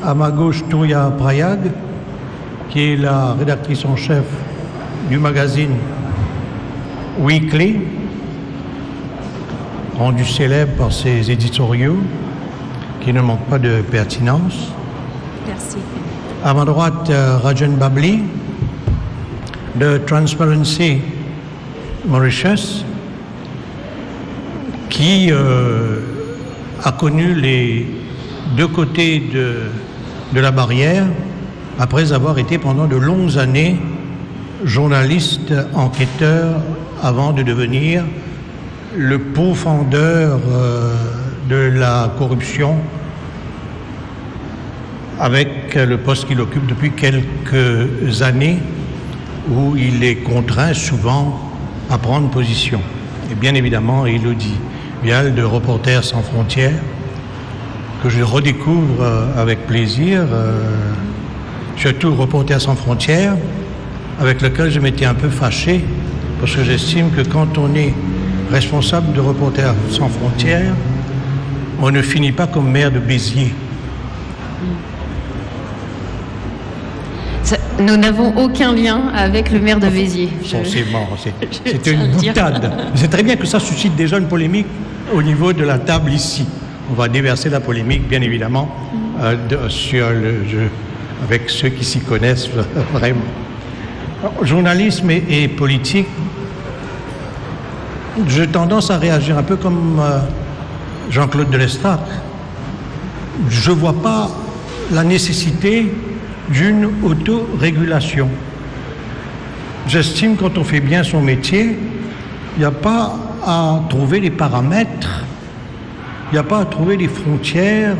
À ma gauche, Touria Prayag, qui est la rédactrice en chef du magazine Weekly, rendu célèbre par ses éditoriaux, qui ne manquent pas de pertinence. Merci. À ma droite, Rajan Babli, de Transparency Mauritius, qui a connu les deux côtés de la barrière après avoir été pendant de longues années journaliste enquêteur avant de devenir le pourfendeur de la corruption avec le poste qu'il occupe depuis quelques années où il est contraint souvent à prendre position. Et bien évidemment, Élodie Vial de Reporters sans frontières, que je redécouvre avec plaisir, surtout Reporters sans frontières, avec lequel je m'étais un peu fâché, parce que j'estime que quand on est responsable de Reporters sans frontières, on ne finit pas comme maire de Béziers. Nous n'avons aucun lien avec le maire de Béziers. Forcément, c'était une boutade. C'est très bien que ça suscite déjà une polémique au niveau de la table ici. On va déverser la polémique, bien évidemment, sur le jeu, avec ceux qui s'y connaissent vraiment. Journalisme et politique, j'ai tendance à réagir un peu comme Jean-Claude Delestade. Je ne vois pas la nécessité d'une autorégulation. J'estime que quand on fait bien son métier, il n'y a pas à trouver les paramètres, il n'y a pas à trouver les frontières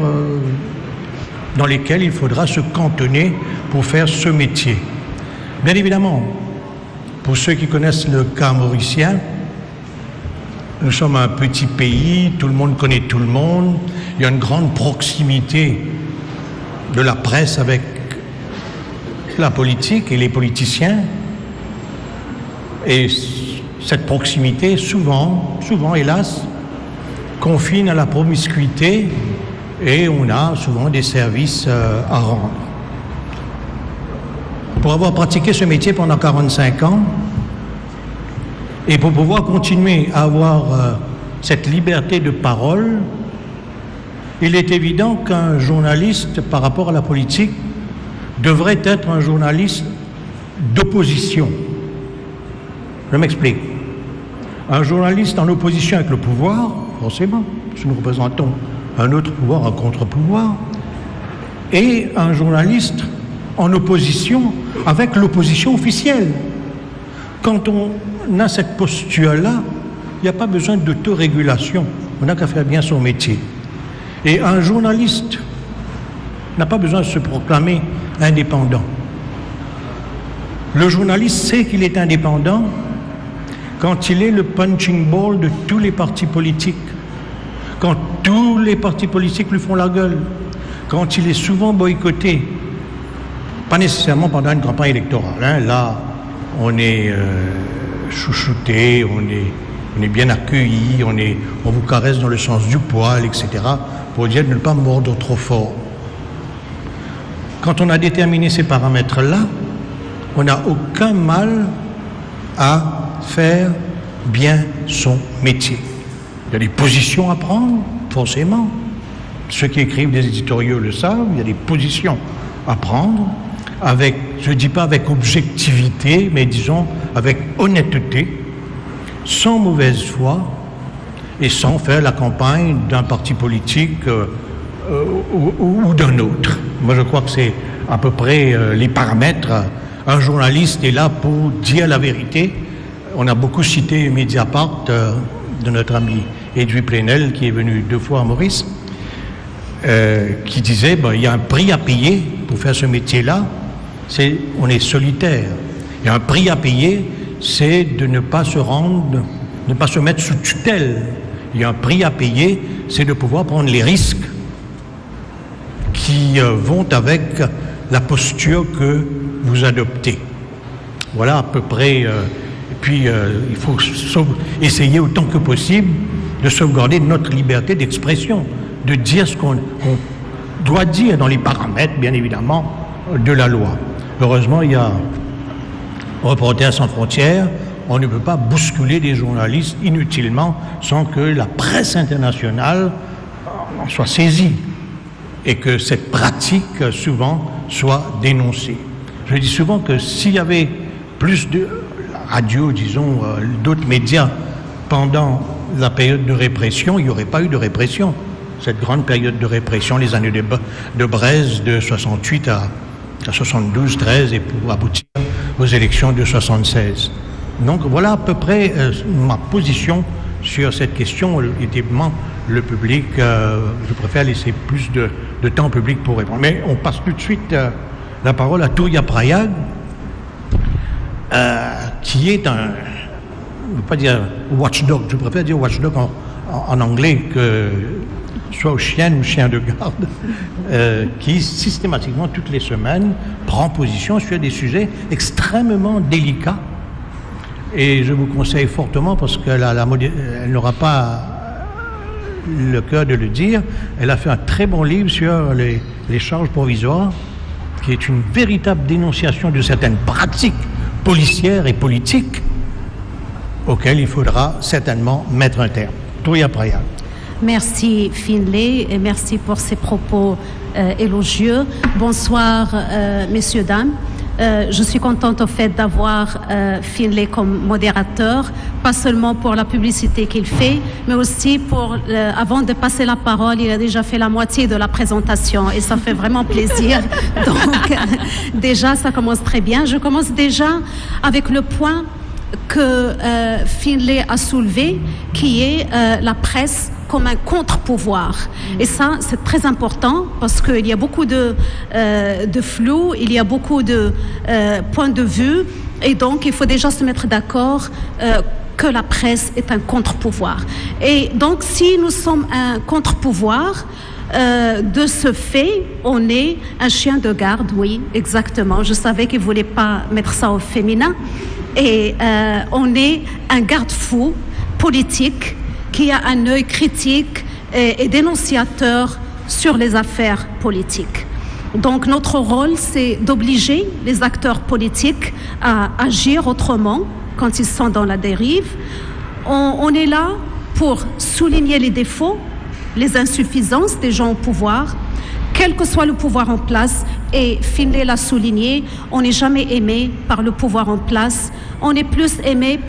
dans lesquelles il faudra se cantonner pour faire ce métier. Bien évidemment, pour ceux qui connaissent le cas mauricien, nous sommes un petit pays, tout le monde connaît tout le monde, il y a une grande proximité de la presse avec la politique et les politiciens, et cette proximité souvent hélas confine à la promiscuité et on a souvent des services à rendre. Pour avoir pratiqué ce métier pendant 45 ans et pour pouvoir continuer à avoir cette liberté de parole, il est évident qu'un journaliste par rapport à la politique devrait être un journaliste d'opposition. Je m'explique. Un journaliste en opposition avec le pouvoir, forcément, parce que nous représentons un autre pouvoir, un contre-pouvoir, et un journaliste en opposition avec l'opposition officielle. Quand on a cette posture-là, il n'y a pas besoin d'autorégulation. On n'a qu'à faire bien son métier. Et un journaliste n'a pas besoin de se proclamer indépendant. Le journaliste sait qu'il est indépendant quand il est le punching ball de tous les partis politiques, quand tous les partis politiques lui font la gueule, quand il est souvent boycotté, pas nécessairement pendant une campagne électorale. Hein. Là, on est chouchouté, on est bien accueilli, on vous caresse dans le sens du poil, etc., pour dire de ne pas mordre trop fort. Quand on a déterminé ces paramètres-là, on n'a aucun mal à faire bien son métier. Il y a des positions à prendre, forcément. Ceux qui écrivent des éditoriaux le savent, il y a des positions à prendre, avec, je ne dis pas avec objectivité, mais disons avec honnêteté, sans mauvaise foi, et sans faire la campagne d'un parti politique ou d'un autre. Moi, je crois que c'est à peu près les paramètres. Un journaliste est là pour dire la vérité. On a beaucoup cité Mediapart de notre ami Edoui Plenel, qui est venu 2 fois à Maurice, qui disait il y a un prix à payer pour faire ce métier-là. On est solitaire. Il y a un prix à payer, c'est de ne pas se rendre, ne pas se mettre sous tutelle. Il y a un prix à payer, c'est de pouvoir prendre les risques qui vont avec la posture que vous adoptez. Voilà à peu près. Et puis, il faut essayer autant que possible de sauvegarder notre liberté d'expression, de dire ce doit dire dans les paramètres, bien évidemment, de la loi. Heureusement, il y a Reporters sans frontières. On ne peut pas bousculer des journalistes inutilement sans que la presse internationale en soit saisie et que cette pratique, souvent, soit dénoncée. Je dis souvent que s'il y avait plus de radio, disons, d'autres médias pendant la période de répression, il n'y aurait pas eu de répression. Cette grande période de répression, les années de Braise, de 68 à 72, 13, et pour aboutir aux élections de 76. Donc voilà à peu près ma position sur cette question. Évidemment, le public, je préfère laisser plus de temps au public pour répondre. Mais on passe tout de suite la parole à Touria Prayag, qui est un, je ne veux pas dire watchdog, je préfère dire watchdog en anglais que soit aux chiennes ou chiens de garde, qui systématiquement, toutes les semaines, prend position sur des sujets extrêmement délicats. Et je vous conseille fortement, parce qu'elle n'aura pas le cœur de le dire, elle a fait un très bon livre sur les charges provisoires, qui est une véritable dénonciation de certaines pratiques policières et politiques auxquelles il faudra certainement mettre un terme. Touria Prayag. Merci Finlay et merci pour ces propos élogieux. Bonsoir messieurs, dames. Je suis contente au fait d'avoir Finlay comme modérateur, pas seulement pour la publicité qu'il fait, mais aussi pour, avant de passer la parole, il a déjà fait la moitié de la présentation et ça fait vraiment plaisir. Donc déjà, ça commence très bien. Je commence déjà avec le point que Finlay a soulevé, qui est la presse comme un contre-pouvoir. Et ça, c'est très important parce qu'il y a beaucoup de flou, il y a beaucoup de points de vue, et donc il faut déjà se mettre d'accord que la presse est un contre-pouvoir. Et donc, si nous sommes un contre-pouvoir, de ce fait, on est un chien de garde, oui, exactement. Je savais qu'il ne voulait pas mettre ça au féminin. Et on est un garde-fou politique qui a un œil critique et dénonciateur sur les affaires politiques. Donc notre rôle, c'est d'obliger les acteurs politiques à agir autrement quand ils sont dans la dérive. On est là pour souligner les défauts, les insuffisances des gens au pouvoir, quel que soit le pouvoir en place, et Finlay l'a souligné, on n'est jamais aimé par le pouvoir en place, on est plus aimé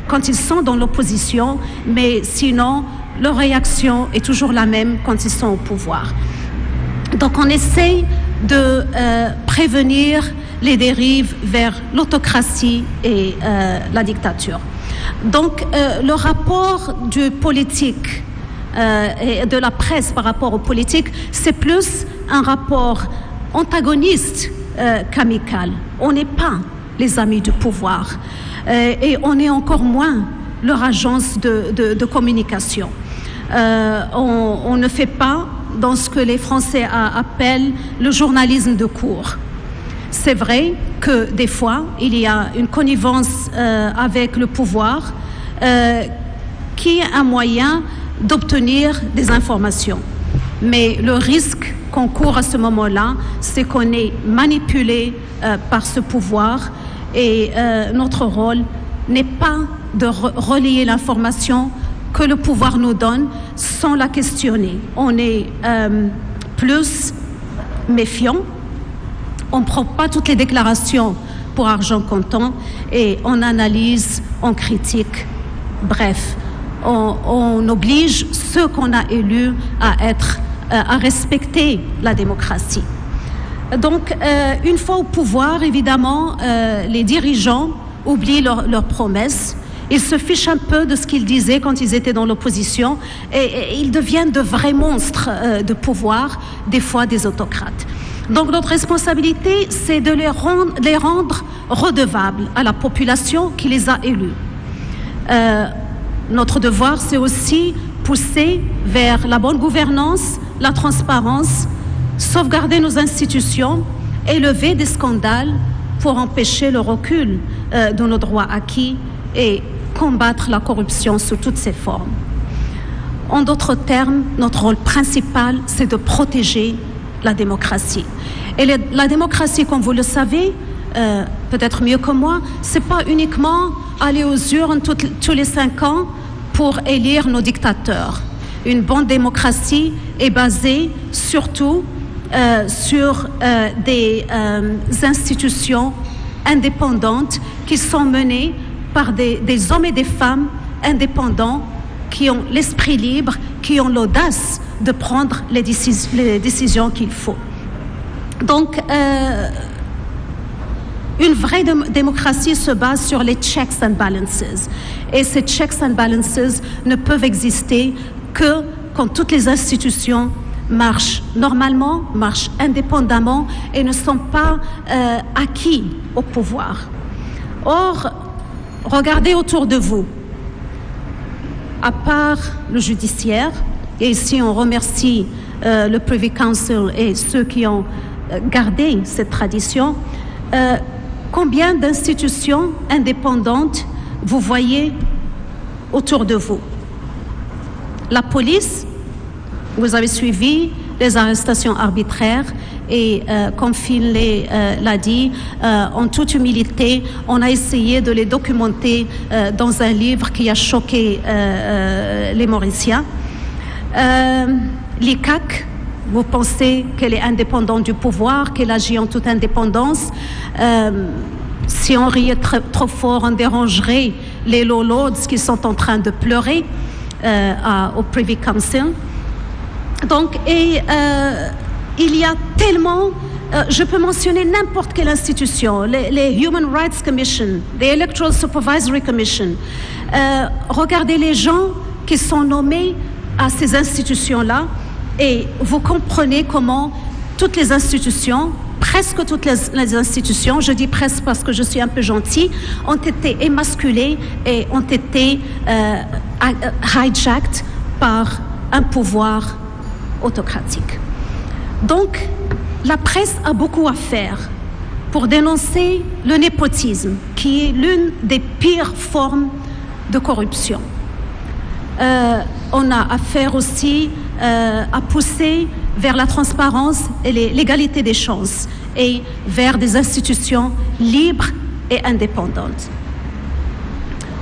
quand ils sont dans l'opposition, mais sinon, leur réaction est toujours la même quand ils sont au pouvoir. Donc on essaye de prévenir les dérives vers l'autocratie et la dictature. Donc le rapport du politique et de la presse par rapport aux politiques, c'est plus un rapport antagoniste qu'amical. On n'est pas les amis du pouvoir et on est encore moins leur agence de communication. On ne fait pas dans ce que les Français appellent le journalisme de cour. C'est vrai que des fois, il y a une connivence avec le pouvoir qui est un moyen d'obtenir des informations. Mais le risque qu'on court à ce moment-là, c'est qu'on est manipulé par ce pouvoir et notre rôle n'est pas de relayer l'information que le pouvoir nous donne sans la questionner. On est plus méfiant, on ne prend pas toutes les déclarations pour argent comptant et on analyse, on critique. Bref, on oblige ceux qu'on a élus à respecter la démocratie. Donc, une fois au pouvoir, évidemment, les dirigeants oublient leurs promesses. Ils se fichent un peu de ce qu'ils disaient quand ils étaient dans l'opposition et ils deviennent de vrais monstres de pouvoir, des fois des autocrates. Donc notre responsabilité, c'est de les rendre redevables à la population qui les a élus. Notre devoir, c'est aussi pousser vers la bonne gouvernance, la transparence, sauvegarder nos institutions, élever des scandales pour empêcher le recul de nos droits acquis et combattre la corruption sous toutes ses formes. En d'autres termes, notre rôle principal, c'est de protéger la démocratie. Et la démocratie, comme vous le savez, peut-être mieux que moi, c'est pas uniquement aller aux urnes tous les 5 ans pour élire nos dictateurs. Une bonne démocratie est basée surtout sur des institutions indépendantes qui sont menées par des hommes et des femmes indépendants qui ont l'esprit libre, qui ont l'audace de prendre les décisions qu'il faut. Donc, une vraie démocratie se base sur les checks and balances. Et ces checks and balances ne peuvent exister que quand toutes les institutions marchent normalement, marchent indépendamment et ne sont pas acquis au pouvoir. Or, regardez autour de vous. À part le judiciaire, et ici on remercie le Privy Council et ceux qui ont gardé cette tradition, combien d'institutions indépendantes vous voyez autour de vous? La police, vous avez suivi les arrestations arbitraires et comme Finlay l'a dit, en toute humilité, on a essayé de les documenter dans un livre qui a choqué les Mauriciens. L'ICAC, vous pensez qu'elle est indépendante du pouvoir, qu'elle agit en toute indépendance. Si on riait trop fort, on dérangerait les Law Lords qui sont en train de pleurer au Privy Council. Donc, il y a tellement, je peux mentionner n'importe quelle institution, les Human Rights Commission, les Electoral Supervisory Commission. Regardez les gens qui sont nommés à ces institutions-là et vous comprenez comment toutes les institutions, presque toutes les institutions, je dis presque parce que je suis un peu gentille, ont été émasculées et ont été hijacked par un pouvoir autocratique. Donc, la presse a beaucoup à faire pour dénoncer le népotisme, qui est l'une des pires formes de corruption. On a affaire aussi à pousser vers la transparence et l'égalité des chances et vers des institutions libres et indépendantes.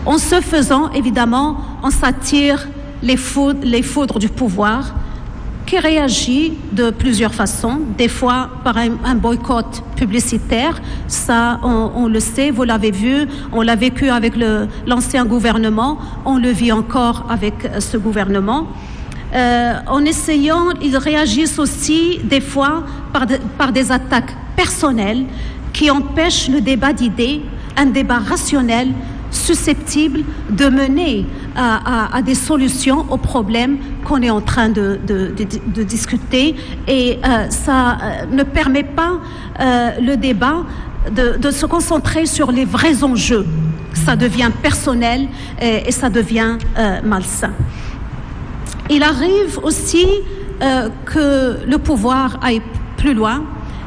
En ce faisant, évidemment, on s'attire les foudres du pouvoir qui réagit de plusieurs façons, des fois par un boycott publicitaire, ça on le sait, vous l'avez vu, on l'a vécu avec l'ancien gouvernement, on le vit encore avec ce gouvernement. En essayant, ils réagissent aussi des fois par des attaques personnelles qui empêchent le débat d'idées, un débat rationnel, susceptible de mener à des solutions aux problèmes qu'on est en train de discuter et ça ne permet pas le débat de se concentrer sur les vrais enjeux. Ça devient personnel et ça devient malsain. Il arrive aussi que le pouvoir aille plus loin.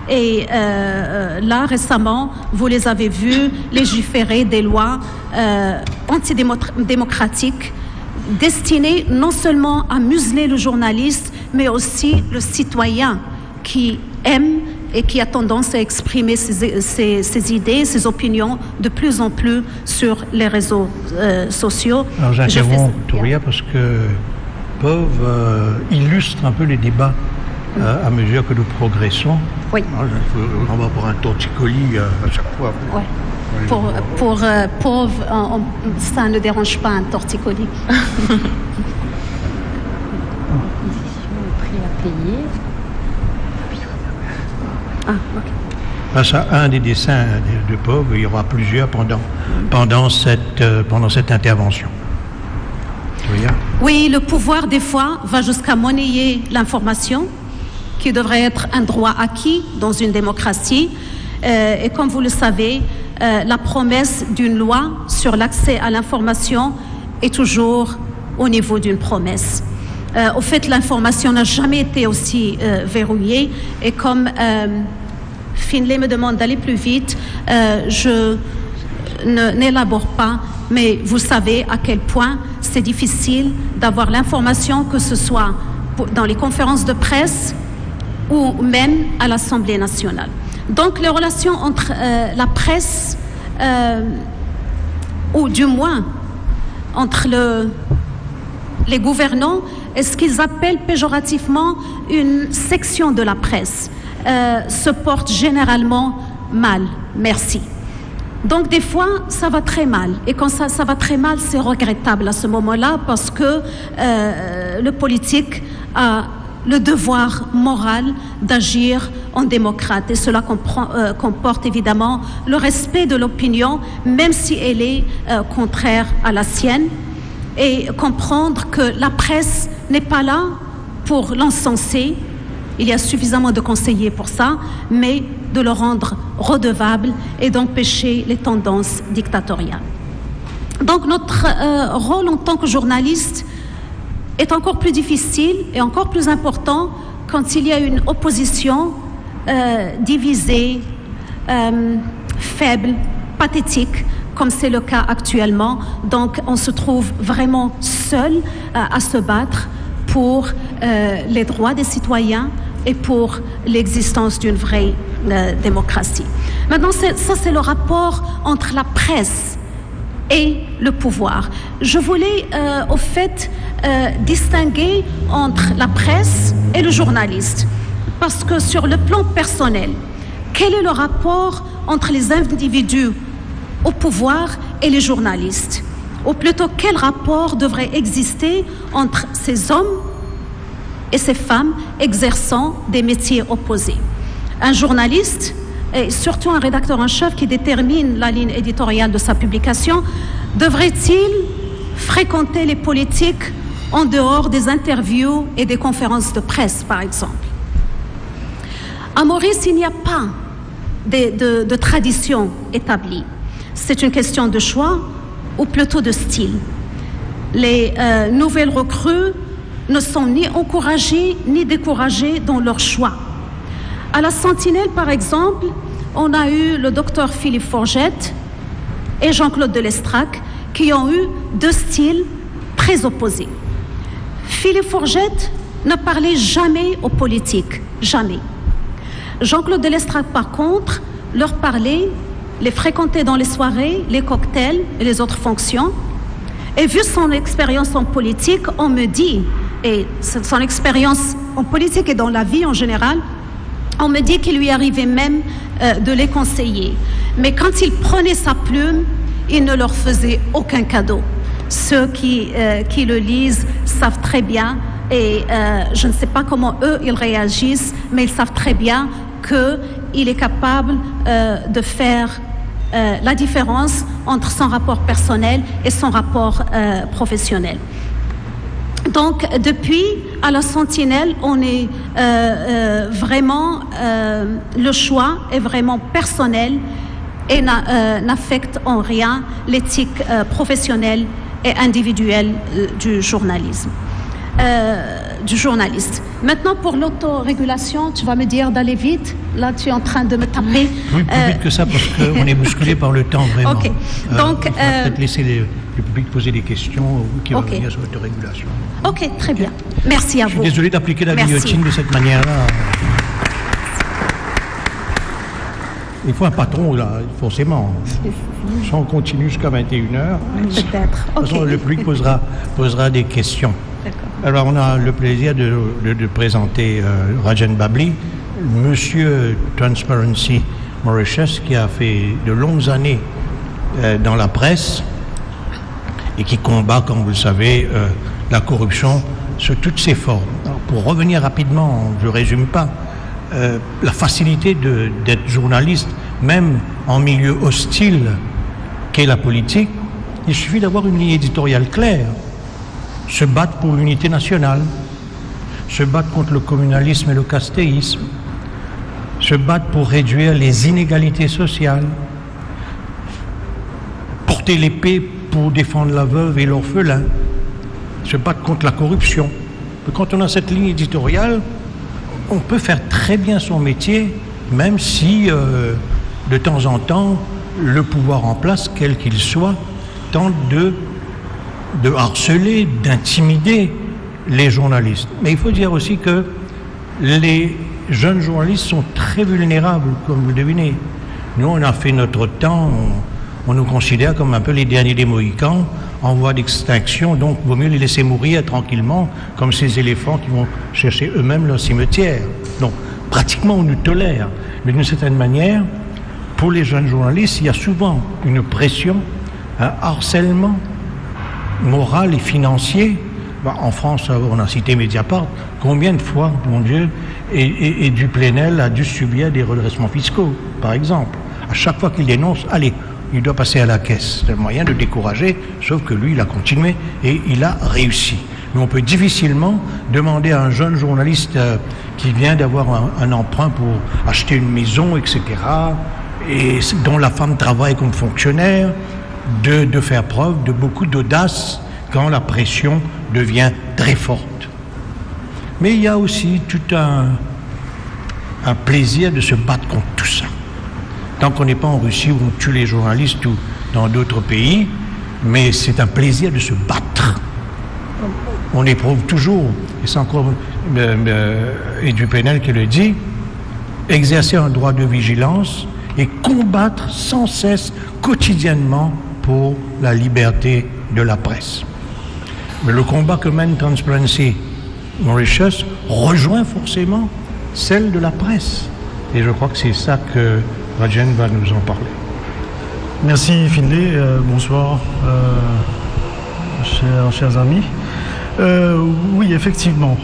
Et là, récemment, vous les avez vus légiférer des lois antidémocratiques destinées non seulement à museler le journaliste, mais aussi le citoyen qui aime et qui a tendance à exprimer ses idées, ses opinions de plus en plus sur les réseaux sociaux. Alors j'interromps, Touria, parce que POV illustre un peu les débats à mesure que nous progressons. Oui. On va pour un torticolis à chaque fois. Ouais. Pour pauvre, ça ne dérange pas un torticolis. Prix à payer. Ah, ok. Face à un des dessins de POV, il y aura plusieurs pendant cette intervention. Oui, le pouvoir, des fois, va jusqu'à monnayer l'information, qui devrait être un droit acquis dans une démocratie. Et comme vous le savez, la promesse d'une loi sur l'accès à l'information est toujours au niveau d'une promesse. Au fait, l'information n'a jamais été aussi verrouillée. Et comme Finlay me demande d'aller plus vite, je n'élabore pas, mais vous savez à quel point c'est difficile d'avoir l'information, que ce soit dans les conférences de presse ou même à l'Assemblée nationale. Donc les relations entre la presse, ou du moins entre les gouvernants et ce qu'ils appellent péjorativement une section de la presse, se porte généralement mal. Merci. Donc des fois, ça va très mal. Et quand ça va très mal, c'est regrettable à ce moment-là parce que le politique a le devoir moral d'agir en démocrate. Et cela comporte évidemment le respect de l'opinion, même si elle est contraire à la sienne, et comprendre que la presse n'est pas là pour l'encenser. Il y a suffisamment de conseillers pour ça, mais de le rendre redevable et d'empêcher les tendances dictatoriales. Donc notre rôle en tant que journaliste est encore plus difficile et encore plus important quand il y a une opposition divisée, faible, pathétique, comme c'est le cas actuellement. Donc on se trouve vraiment seul à se battre pour les droits des citoyens et pour l'existence d'une vraie démocratie. Maintenant, ça c'est le rapport entre la presse et le pouvoir. Je voulais au fait distinguer entre la presse et le journaliste, parce que sur le plan personnel, quel est le rapport entre les individus au pouvoir et les journalistes? Ou plutôt, quel rapport devrait exister entre ces hommes et ces femmes exerçant des métiers opposés? Un journaliste, et surtout un rédacteur en chef qui détermine la ligne éditoriale de sa publication, devrait-il fréquenter les politiques en dehors des interviews et des conférences de presse, par exemple? À Maurice, il n'y a pas de tradition établie. C'est une question de choix ou plutôt de style. Les nouvelles recrues ne sont ni encouragées ni découragées dans leur choix. À la Sentinelle, par exemple, on a eu le docteur Philippe Forget et Jean-Claude Delestrac qui ont eu deux styles très opposés. Philippe Forget ne parlait jamais aux politiques, jamais. Jean-Claude Delestrac, par contre, leur parlait, les fréquentait dans les soirées, les cocktails et les autres fonctions. Et vu son expérience en politique, on me dit, et son expérience en politique et dans la vie en général, on me dit qu'il lui arrivait même de les conseiller. Mais quand il prenait sa plume, il ne leur faisait aucun cadeau. Ceux qui le lisent savent très bien, et je ne sais pas comment eux, ils réagissent, mais ils savent très bien qu'il est capable de faire la différence entre son rapport personnel et son rapport professionnel. Donc, depuis, à la Sentinelle, on est vraiment, le choix est vraiment personnel et n'affecte en rien l'éthique professionnelle et individuelle du journalisme. Du journaliste. Maintenant, pour l'autorégulation, tu vas me dire d'aller vite. Là, tu es en train de me taper. Oui, plus vite que ça, parce qu'on est bousculé par le temps, vraiment. Ok. Donc, on va peut-être laisser le public poser des questions qui vont venir sur l'autorégulation. Ok, très bien. Merci à vous. Je suis désolé d'appliquer la guillotine de cette manière-là. Il faut un patron, là, forcément. Si on continue jusqu'à 21h, peut-être. De toute façon, le public posera des questions. Alors, on a le plaisir de présenter Rajan Babli, monsieur Transparency Mauritius, qui a fait de longues années dans la presse et qui combat, comme vous le savez, la corruption sous toutes ses formes. Alors, pour revenir rapidement, je ne résume pas, la facilité d'être journaliste, même en milieu hostile qu'est la politique, il suffit d'avoir une ligne éditoriale claire. Se battre pour l'unité nationale, se battre contre le communalisme et le castéisme, se battre pour réduire les inégalités sociales, porter l'épée pour défendre la veuve et l'orphelin, se battre contre la corruption. Quand on a cette ligne éditoriale, on peut faire très bien son métier, même si de temps en temps, le pouvoir en place, quel qu'il soit, tente de harceler, d'intimider les journalistes. Mais il faut dire aussi que les jeunes journalistes sont très vulnérables, comme vous le devinez. Nous, on a fait notre temps, on nous considère comme un peu les derniers des Mohicans, en voie d'extinction, donc il vaut mieux les laisser mourir tranquillement, comme ces éléphants qui vont chercher eux-mêmes leur cimetière. Donc, pratiquement, on nous tolère. Mais d'une certaine manière, pour les jeunes journalistes, il y a souvent une pression, un harcèlement moral et financier. En France, on a cité Mediapart. Combien de fois, mon Dieu, et du Plenel a dû subir des redressements fiscaux, par exemple. À chaque fois qu'il dénonce, allez, il doit passer à la caisse. C'est le moyen de décourager, sauf que lui, il a continué et il a réussi. Mais on peut difficilement demander à un jeune journaliste qui vient d'avoir un emprunt pour acheter une maison, etc., et dont la femme travaille comme fonctionnaire, de faire preuve de beaucoup d'audace quand la pression devient très forte. Mais il y a aussi tout un plaisir de se battre contre tout ça. Tant qu'on n'est pas en Russie où on tue les journalistes ou dans d'autres pays, mais c'est un plaisir de se battre. On éprouve toujours, et c'est encore Edu Plenel qui le dit, exercer un droit de vigilance et combattre sans cesse, quotidiennement, pour la liberté de la presse. Mais le combat que mène Transparency Mauritius rejoint forcément celle de la presse. Et je crois que c'est ça que Rajen va nous en parler. Merci Finlay, bonsoir chers amis. Oui, effectivement,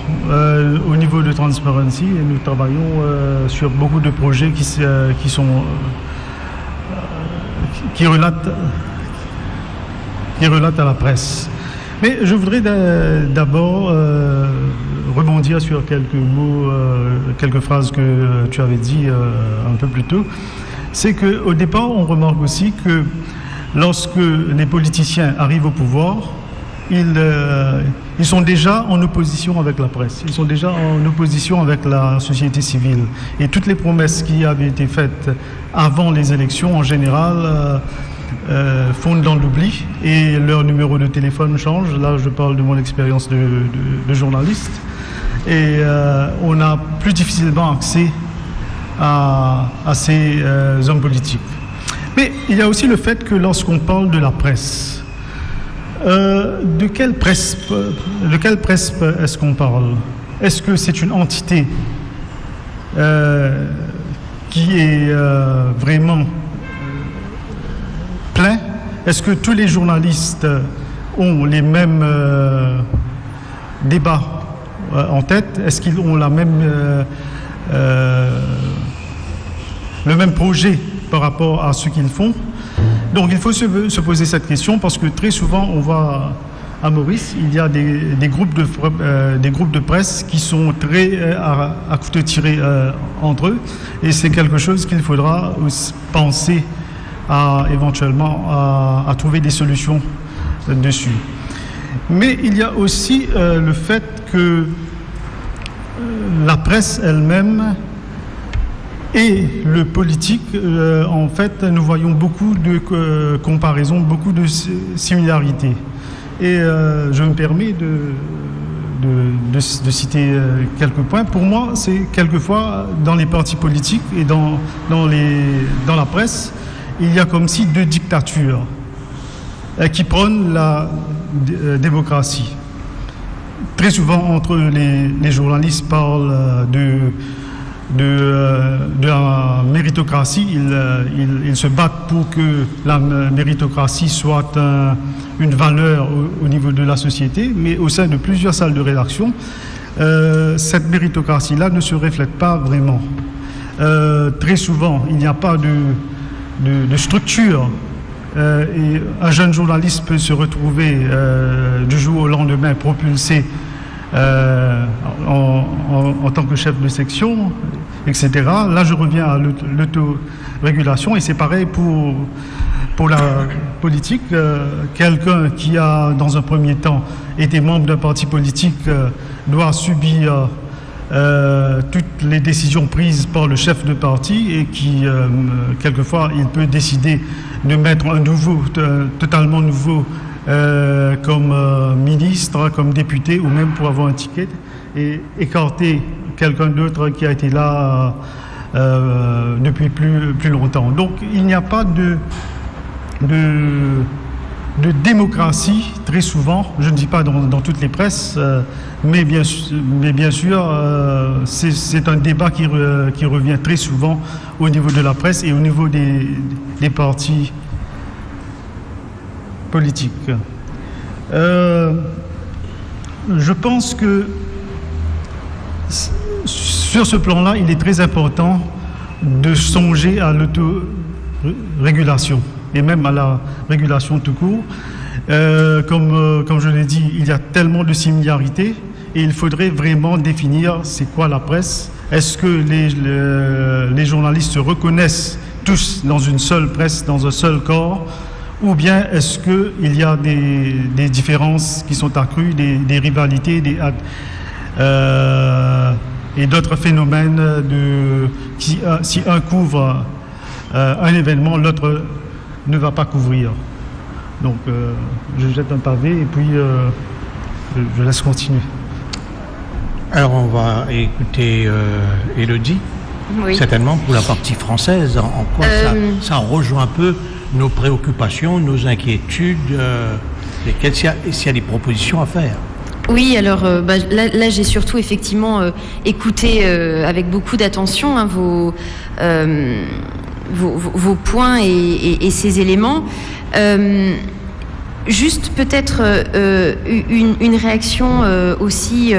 au niveau de Transparency, nous travaillons sur beaucoup de projets qui relatent à la presse. Mais je voudrais d'abord rebondir sur quelques mots, quelques phrases que tu avais dit un peu plus tôt. C'est qu'au départ, on remarque aussi que lorsque les politiciens arrivent au pouvoir, ils sont déjà en opposition avec la presse, ils sont déjà en opposition avec la société civile. Et toutes les promesses qui avaient été faites avant les élections, en général, fondent dans l'oubli et leur numéro de téléphone change. Là, je parle de mon expérience de journaliste. Et on a plus difficilement accès à ces hommes politiques. Mais il y a aussi le fait que lorsqu'on parle de la presse, de quelle presse est-ce qu'on parle? Est-ce que c'est une entité qui est vraiment plein? Est-ce que tous les journalistes ont les mêmes débats en tête? Est-ce qu'ils ont le même projet par rapport à ce qu'ils font? Donc il faut se poser cette question parce que très souvent on voit à Maurice, il y a des groupes de presse qui sont très à couteau tiré entre eux et c'est quelque chose qu'il faudra penser éventuellement à trouver des solutions dessus. Mais il y a aussi le fait que la presse elle-même et le politique, en fait, nous voyons beaucoup de comparaisons, beaucoup de similarités. Et je me permets de citer quelques points. Pour moi, c'est quelquefois dans les partis politiques et dans la presse, il y a comme si deux dictatures qui prônent la démocratie. Très souvent, entre les journalistes parlent de la méritocratie, ils se battent pour que la méritocratie soit une valeur au niveau de la société, mais au sein de plusieurs salles de rédaction, cette méritocratie-là ne se reflète pas vraiment. Très souvent, il n'y a pas de structure et un jeune journaliste peut se retrouver du jour au lendemain propulsé en tant que chef de section, etc. Là, je reviens à l'autorégulation et c'est pareil pour la politique. Quelqu'un qui a, dans un premier temps, été membre d'un parti politique doit subir toutes les décisions prises par le chef de parti et qui, quelquefois, il peut décider de mettre un totalement nouveau comme ministre, comme député ou même pour avoir un ticket et écarter quelqu'un d'autre qui a été là depuis plus longtemps. Donc il n'y a pas de démocratie très souvent, je ne dis pas dans toutes les presses, mais bien sûr c'est un débat qui revient très souvent au niveau de la presse et au niveau des partis politiques. Je pense que sur ce plan-là, il est très important de songer à l'autorégulation et même à la régulation tout court. Comme je l'ai dit, il y a tellement de similarités et il faudrait vraiment définir c'est quoi la presse. Est-ce que les journalistes se reconnaissent tous dans une seule presse, dans un seul corps, ou bien est-ce qu'il y a des différences qui sont accrues, des rivalités, et d'autres phénomènes si un couvre un événement, l'autre ne va pas couvrir. Donc je jette un pavé et puis je laisse continuer. Alors on va écouter Élodie, Oui. certainement pour la partie française, en quoi ça rejoint un peu nos préoccupations, nos inquiétudes, s'il y a des propositions à faire. Oui, alors là j'ai surtout effectivement écouté avec beaucoup d'attention vos points et ces éléments. Juste peut-être une réaction aussi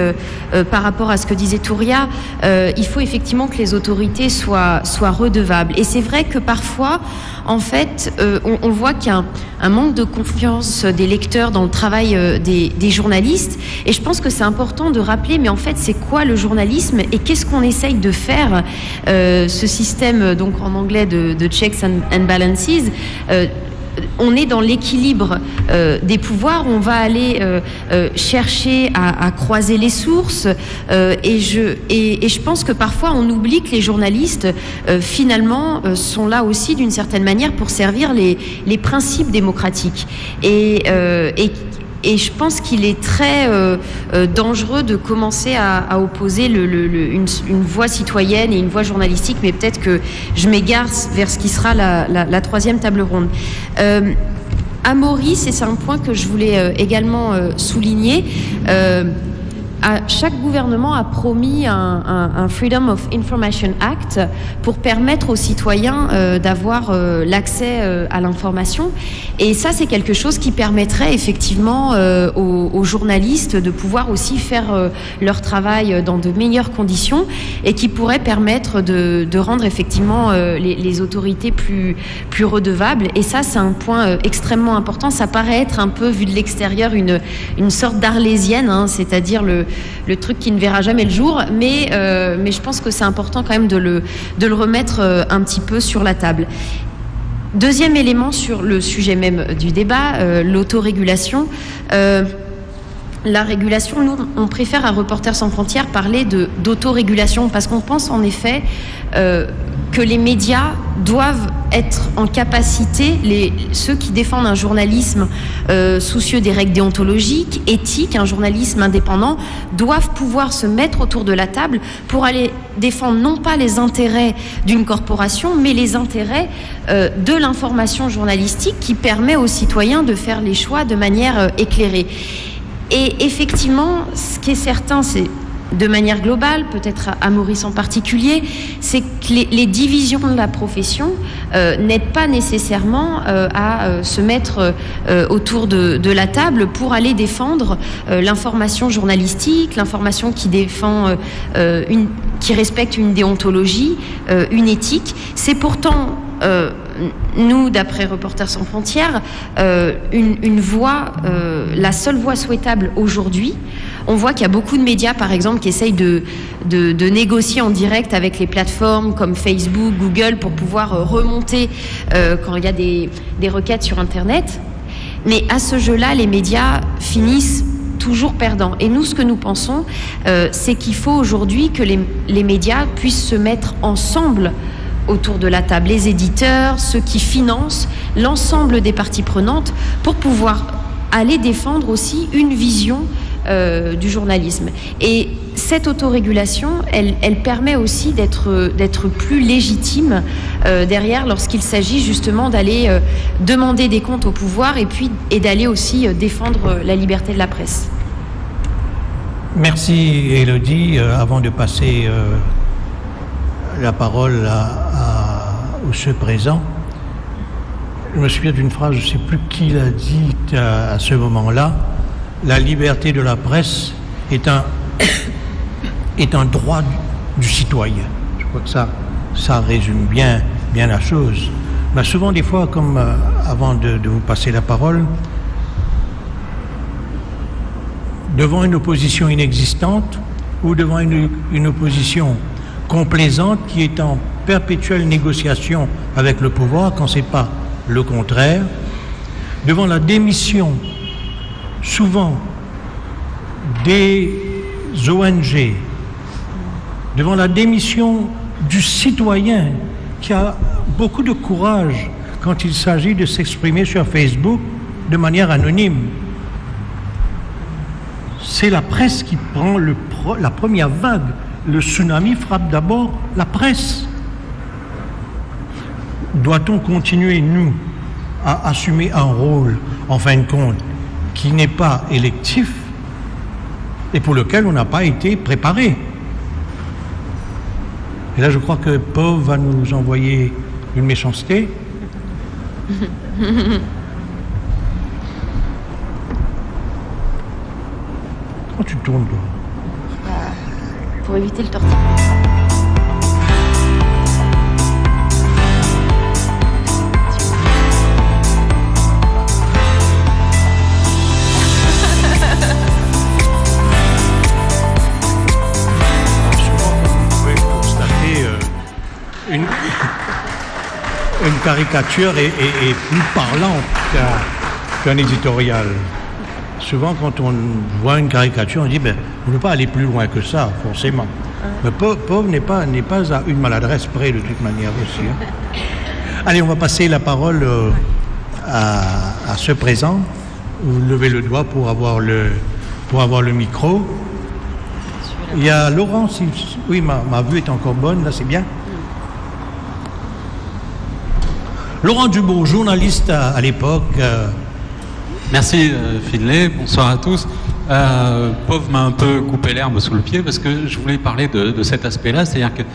par rapport à ce que disait Touria. Il faut effectivement que les autorités soient redevables. Et c'est vrai que parfois, en fait, on voit qu'il y a un manque de confiance des lecteurs dans le travail des journalistes. Et je pense que c'est important de rappeler, mais en fait, c'est quoi le journalisme et qu'est-ce qu'on essaye de faire ce système, donc en anglais, de checks and balances. On est dans l'équilibre des pouvoirs, on va aller chercher à croiser les sources et je pense que parfois on oublie que les journalistes finalement sont là aussi d'une certaine manière pour servir les principes démocratiques et je pense qu'il est très dangereux de commencer à opposer une voix citoyenne et une voix journalistique, mais peut-être que je m'égare vers ce qui sera la troisième table ronde. À Maurice, et c'est un point que je voulais également souligner, chaque gouvernement a promis un Freedom of Information Act pour permettre aux citoyens d'avoir l'accès à l'information. Et ça, c'est quelque chose qui permettrait effectivement aux journalistes de pouvoir aussi faire leur travail dans de meilleures conditions et qui pourrait permettre de rendre effectivement les autorités plus redevables. Et ça, c'est un point extrêmement important. Ça paraît être un peu, vu de l'extérieur, une sorte d'arlésienne, hein, c'est-à-dire le truc qui ne verra jamais le jour, mais je pense que c'est important quand même de le remettre un petit peu sur la table. Deuxième élément sur le sujet même du débat, l'autorégulation. La régulation, nous, on préfère à Reporters sans frontières parler d'autorégulation parce qu'on pense en effet que les médias doivent être en capacité, ceux qui défendent un journalisme soucieux des règles déontologiques, éthiques, un journalisme indépendant, doivent pouvoir se mettre autour de la table pour aller défendre non pas les intérêts d'une corporation, mais les intérêts de l'information journalistique qui permet aux citoyens de faire les choix de manière éclairée. Et effectivement, ce qui est certain, c'est de manière globale, peut-être à Maurice en particulier, c'est que les divisions de la profession n'aident pas nécessairement à se mettre autour de la table pour aller défendre l'information journalistique, l'information qui défend qui respecte une déontologie, une éthique. C'est pourtant nous, d'après Reporters sans frontières, une voie, la seule voie souhaitable aujourd'hui. On voit qu'il y a beaucoup de médias, par exemple, qui essayent de négocier en direct avec les plateformes comme Facebook, Google, pour pouvoir remonter quand il y a des requêtes sur Internet. Mais à ce jeu-là, les médias finissent toujours perdants. Et nous, ce que nous pensons, c'est qu'il faut aujourd'hui que les médias puissent se mettre ensemble autour de la table, les éditeurs, ceux qui financent, l'ensemble des parties prenantes, pour pouvoir aller défendre aussi une vision du journalisme. Et cette autorégulation, elle permet aussi d'être plus légitime derrière lorsqu'il s'agit justement d'aller demander des comptes au pouvoir et d'aller aussi défendre la liberté de la presse. Merci Élodie. Avant de passer la parole aux ceux présents, je me souviens d'une phrase, je ne sais plus qui l'a dit à ce moment-là. La liberté de la presse est un droit du citoyen. Je crois que ça résume bien la chose. Mais souvent, des fois, comme avant de vous passer la parole, devant une opposition inexistante ou devant une opposition complaisante qui est en perpétuelle négociation avec le pouvoir, quand ce n'est pas le contraire, devant la démission souvent des ONG, devant la démission du citoyen qui a beaucoup de courage quand il s'agit de s'exprimer sur Facebook de manière anonyme. C'est la presse qui prend la première vague. Le tsunami frappe d'abord la presse. Doit-on continuer, nous, à assumer un rôle, en fin de compte, qui n'est pas électif et pour lequel on n'a pas été préparé? Et là, je crois que Pauvre va nous envoyer une méchanceté. Quand tu tournes, toi. Pour éviter le tortillage. Une caricature est plus parlante qu'un éditorial. Souvent, quand on voit une caricature, on dit on ne peut pas aller plus loin que ça, forcément. Mais Pauvre n'est pas à une maladresse près, de toute manière aussi. Hein. Allez, on va passer la parole à ceux présents. Vous levez le doigt pour avoir le micro. Il y a Laurent, oui, ma vue est encore bonne, là c'est bien. Laurent Dubourg, journaliste à l'époque. Merci Finlay, bonsoir à tous. Pauvre m'a un peu coupé l'herbe sous le pied parce que je voulais parler de cet aspect-là, c'est-à-dire qu'il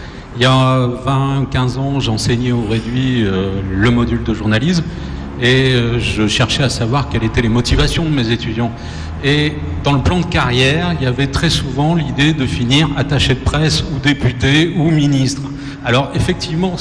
y a 20-15 ans, j'enseignais au réduit le module de journalisme et je cherchais à savoir quelles étaient les motivations de mes étudiants. Et dans le plan de carrière, il y avait très souvent l'idée de finir attaché de presse ou député ou ministre. Alors effectivement,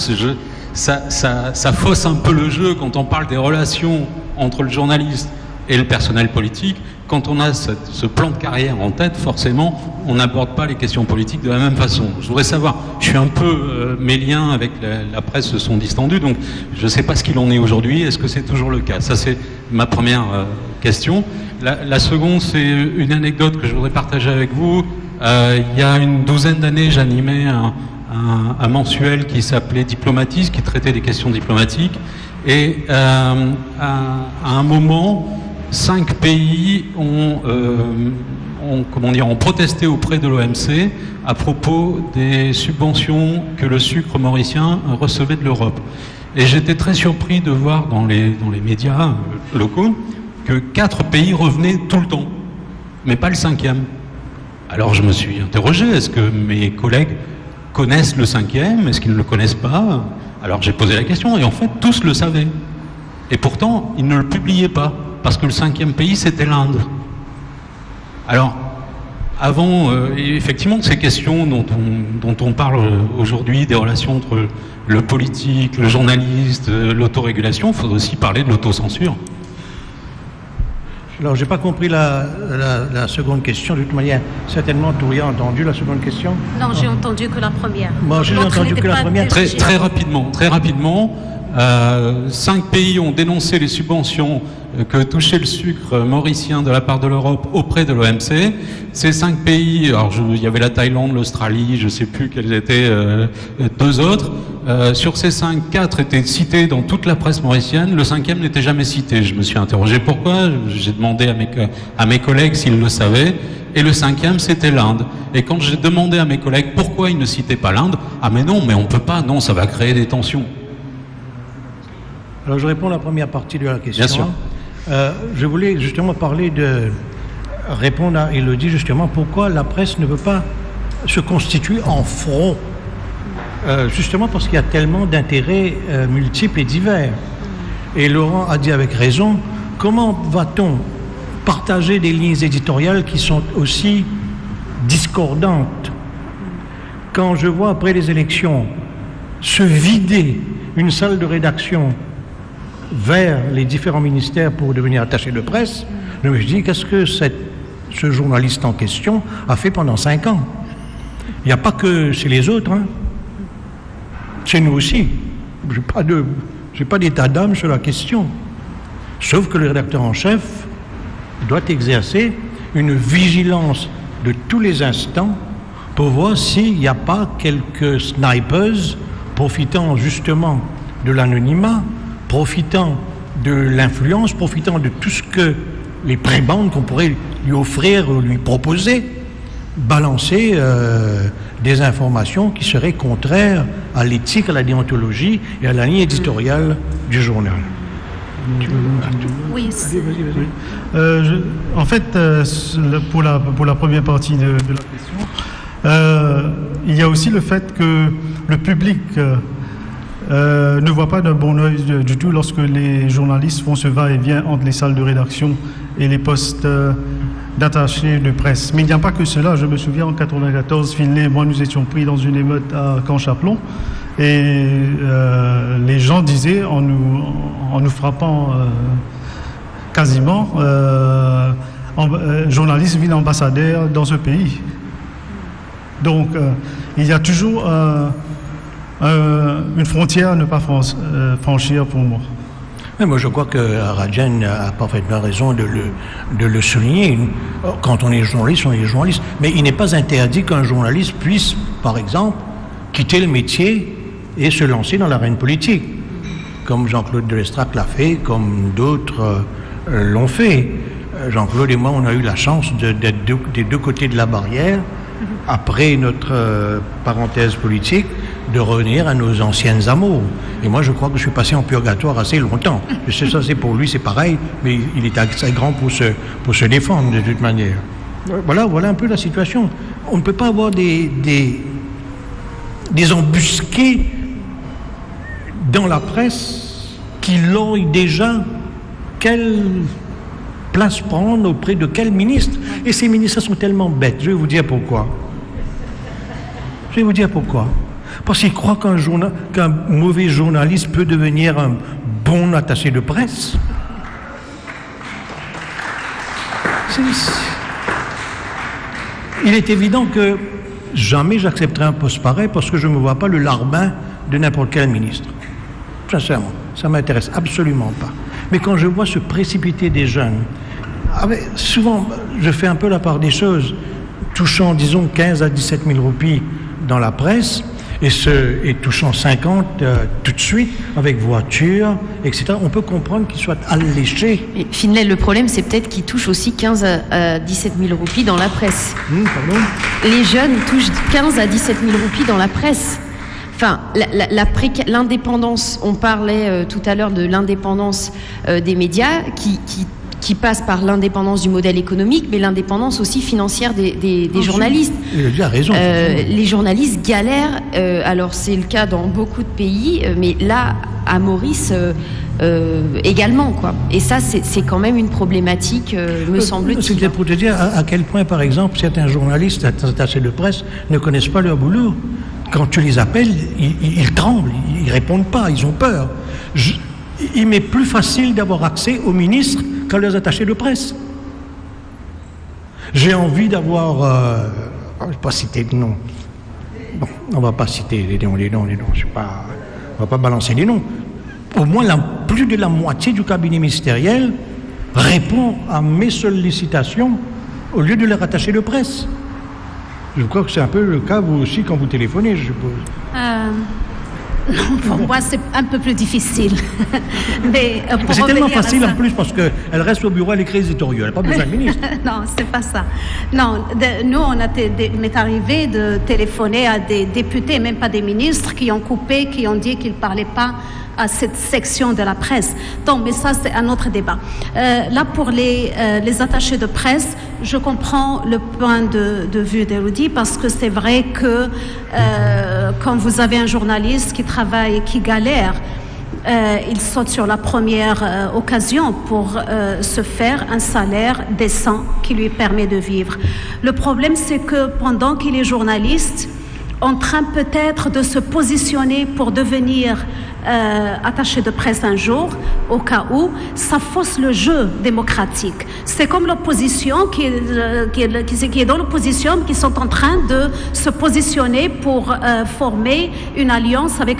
ça fausse un peu le jeu quand on parle des relations entre le journaliste et le personnel politique. Quand on a ce plan de carrière en tête, forcément, on n'aborde pas les questions politiques de la même façon. Je voudrais savoir, je suis un peu, mes liens avec la presse se sont distendus, donc je ne sais pas ce qu'il en est aujourd'hui. Est-ce que c'est toujours le cas? Ça, c'est ma première question. La seconde, c'est une anecdote que je voudrais partager avec vous. Il y a une douzaine d'années, j'animais un mensuel qui s'appelait Diplomatis, qui traitait des questions diplomatiques. Et à un moment, 5 pays ont protesté auprès de l'OMC à propos des subventions que le sucre mauricien recevait de l'Europe. Et j'étais très surpris de voir dans les médias locaux que 4 pays revenaient tout le temps, mais pas le 5e. Alors je me suis interrogé, est-ce que mes collègues connaissent le 5e? Est-ce qu'ils ne le connaissent pas? Alors j'ai posé la question et en fait tous le savaient. Et pourtant ils ne le publiaient pas parce que le 5e pays c'était l'Inde. Alors avant, effectivement ces questions dont on parle aujourd'hui, des relations entre le politique, le journaliste, l'autorégulation, il faudrait aussi parler de l'autocensure. Alors, j'ai pas compris la seconde question. De toute manière, certainement, tu as entendu la seconde question? Non, j'ai entendu que la première. Moi, j'ai entendu que la première. Très rapidement. 5 pays ont dénoncé les subventions que touchait le sucre mauricien de la part de l'Europe auprès de l'OMC. Ces 5 pays, alors il y avait la Thaïlande, l'Australie, je ne sais plus quels étaient 2 autres. Sur ces 5, 4 étaient cités dans toute la presse mauricienne. Le 5e n'était jamais cité. Je me suis interrogé pourquoi. J'ai demandé à mes collègues s'ils le savaient. Et le 5e, c'était l'Inde. Et quand j'ai demandé à mes collègues pourquoi ils ne citaient pas l'Inde, ah mais non, mais on ne peut pas, non, ça va créer des tensions. Alors je réponds à la première partie de la question. Bien sûr. Je voulais justement répondre à Élodie justement pourquoi la presse ne veut pas se constituer en front. Justement parce qu'il y a tellement d'intérêts multiples et divers. Et Laurent a dit avec raison, comment va-t-on partager des lignes éditoriales qui sont aussi discordantes? Quand je vois après les élections se vider une salle de rédaction vers les différents ministères pour devenir attaché de presse, je me dis qu'est-ce que ce journaliste en question a fait pendant 5 ans. Il n'y a pas que chez les autres, hein. Chez nous aussi. J'ai pas d'état d'âme sur la question. Sauf que le rédacteur en chef doit exercer une vigilance de tous les instants pour voir s'il n'y a pas quelques snipers profitant justement de l'anonymat, profitant de l'influence, profitant de tout ce que les prébendes qu'on pourrait lui offrir ou lui proposer, balancer des informations qui seraient contraires à l'éthique, à la déontologie et à la ligne éditoriale du journal. Oui. Vas-y. En fait, pour la première partie de la question, il y a aussi le fait que le public ne voit pas d'un bon œil du tout lorsque les journalistes font ce va-et-vient entre les salles de rédaction et les postes d'attachés de presse. Mais il n'y a pas que cela. Je me souviens en 1994, Finlay et moi, nous étions pris dans une émeute à Camp-Chapelon et les gens disaient, en nous frappant quasiment, journaliste ville ambassadeur dans ce pays. Donc, il y a toujours une frontière à ne pas franchir pour moi. Mais moi, je crois que Rajan a parfaitement raison de le souligner. Quand on est journaliste, on est journaliste. Mais il n'est pas interdit qu'un journaliste puisse, par exemple, quitter le métier et se lancer dans l'arène politique, comme Jean-Claude Delestrac l'a fait, comme d'autres l'ont fait. Jean-Claude et moi, on a eu la chance d'être des deux côtés de la barrière, après notre parenthèse politique, de revenir à nos anciennes amours. Et moi, je crois que je suis passé en purgatoire assez longtemps. Je sais, ça, c'est pour lui, c'est pareil, mais il est assez grand pour se défendre, de toute manière. Voilà un peu la situation. On ne peut pas avoir des embusqués dans la presse qui l'ont déjà quelle place prendre auprès de quel ministre. Et ces ministres sont tellement bêtes. Je vais vous dire pourquoi. Parce qu'ils croient qu'un mauvais journaliste peut devenir un bon attaché de presse. Il est évident que jamais j'accepterai un poste pareil parce que je ne me vois pas le larbin de n'importe quel ministre. Sincèrement, ça ne m'intéresse absolument pas. Mais quand je vois se précipiter des jeunes, souvent je fais un peu la part des choses, touchant disons 15 à 17 000 roupies dans la presse, et touchant 50 tout de suite, avec voiture, etc. On peut comprendre qu'ils soient alléchés. Et Finlay, le problème, c'est peut-être qu'ils touchent aussi 15 à 17 000 roupies dans la presse. Pardon ? Les jeunes touchent 15 à 17 000 roupies dans la presse. Enfin, l'indépendance, on parlait tout à l'heure de l'indépendance des médias qui passe par l'indépendance du modèle économique, mais l'indépendance aussi financière des journalistes. Il a raison. Les journalistes galèrent, alors c'est le cas dans beaucoup de pays, mais là, à Maurice, également, quoi. Et ça, c'est quand même une problématique, me semble-t-il. C'est pour te dire à quel point, par exemple, certains journalistes attachés de presse ne connaissent pas leur boulot. Quand tu les appelles, ils tremblent, ils répondent pas, ils ont peur. Il m'est plus facile d'avoir accès aux ministres qu'à leurs attachés de presse. J'ai envie d'avoir... je ne vais pas citer de noms. Bon, on ne va pas citer les noms. On ne va pas balancer les noms. au moins plus de la moitié du cabinet ministériel répond à mes sollicitations au lieu de les rattacher de presse. Je crois que c'est un peu le cas, vous aussi, quand vous téléphonez, je suppose. Non, pour moi, c'est un peu plus difficile. Mais c'est tellement facile en plus parce qu'elle reste au bureau, elle écrit les éditoriaux, elle n'a pas besoin de ministre. Non, c'est pas ça. Non, nous, m'est arrivé de téléphoner à des députés, même pas des ministres, qui ont coupé, qui ont dit qu'ils ne parlaient pas à cette section de la presse. Donc, mais ça, c'est un autre débat. Là, pour les attachés de presse, je comprends le point de vue d'Élodie parce que c'est vrai que quand vous avez un journaliste qui travaille et qui galère, il saute sur la première occasion pour se faire un salaire décent qui lui permet de vivre. Le problème, c'est que pendant qu'il est journaliste, en train peut-être de se positionner pour devenir attaché de presse un jour, au cas où, ça fausse le jeu démocratique. C'est comme l'opposition qui est dans l'opposition, qui sont en train de se positionner pour former une alliance avec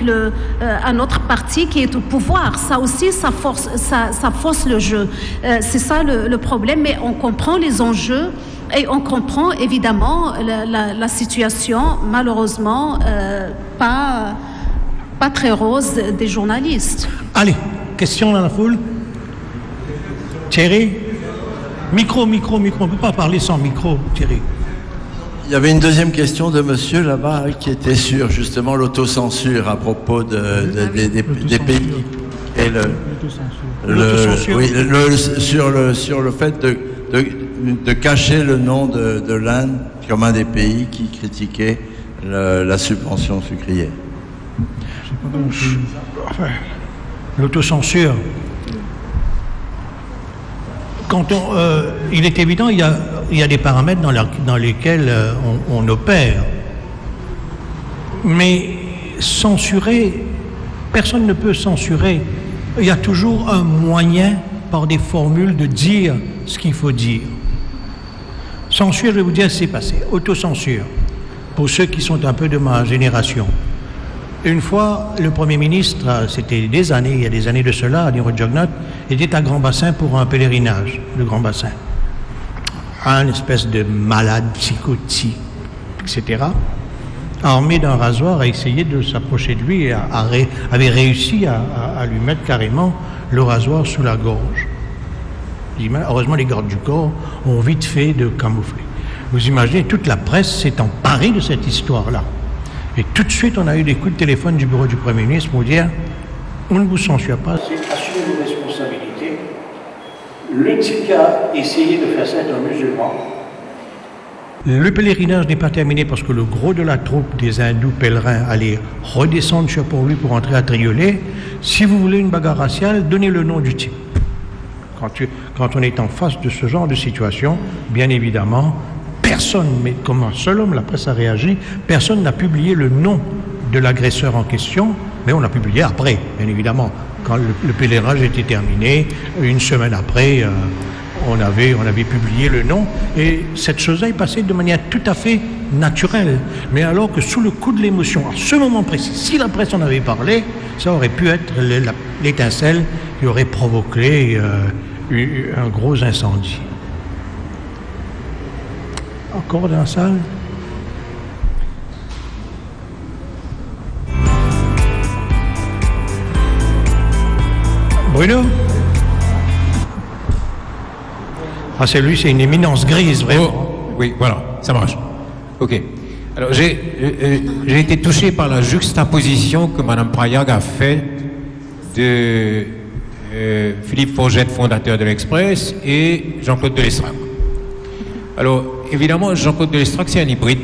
un autre parti qui est au pouvoir. Ça aussi, ça fausse le jeu. C'est ça le problème, mais on comprend les enjeux. Et on comprend évidemment la situation, malheureusement, pas très rose des journalistes. Allez, question dans la foule. Thierry, micro, on ne peut pas parler sans micro, Thierry. Il y avait une deuxième question de monsieur là-bas qui était sur justement l'autocensure à propos des pays. Et sur le fait de cacher le nom de l'Inde comme un des pays qui critiquait la subvention sucrière. Enfin, l'autocensure. Il est évident, il y a des paramètres dans lesquels on opère. Mais censurer, personne ne peut censurer. Il y a toujours un moyen, par des formules, de dire ce qu'il faut dire. Censure, je vais vous dire, c'est passé. Autocensure, pour ceux qui sont un peu de ma génération. Une fois, le Premier ministre, c'était il y a des années de cela, à Niro-Djognot, était à Grand Bassin pour un pèlerinage, le Grand Bassin. Un espèce de malade psychotique, etc., armé d'un rasoir, a essayé de s'approcher de lui et avait réussi à lui mettre carrément le rasoir sous la gorge. Heureusement, les gardes du corps ont vite fait de camoufler. Vous imaginez, toute la presse s'est emparée de cette histoire-là. Et tout de suite, on a eu des coups de téléphone du bureau du Premier ministre pour dire « on ne vous censure pas ». C'est assumer vos responsabilités. Le type qui a essayé de faire ça est un musulman. Le pèlerinage n'est pas terminé parce que le gros de la troupe des hindous pèlerins allait redescendre sur Port-Louis pour entrer à Triolet. Si vous voulez une bagarre raciale, donnez le nom du type. Quand on est en face de ce genre de situation, bien évidemment, personne, mais comme un seul homme, la presse a réagi, personne n'a publié le nom de l'agresseur en question, mais on l'a publié après, bien évidemment. Quand le pèlerinage était terminé, une semaine après, on avait publié le nom, et cette chose-là est passée de manière tout à fait naturelle. Mais alors que sous le coup de l'émotion, à ce moment précis, si la presse en avait parlé, ça aurait pu être l'étincelle qui aurait provoqué un gros incendie. Encore dans la salle? Bruno? Ah, c'est lui, c'est une éminence grise, vraiment. Oh, oui, voilà, ça marche. Ok. Alors, j'ai été touché par la juxtaposition que Mme Prayag a faite de Philippe Forget, fondateur de l'Express, et Jean-Claude Delestrac. Alors, évidemment, Jean-Claude Delestrac, c'est un hybride.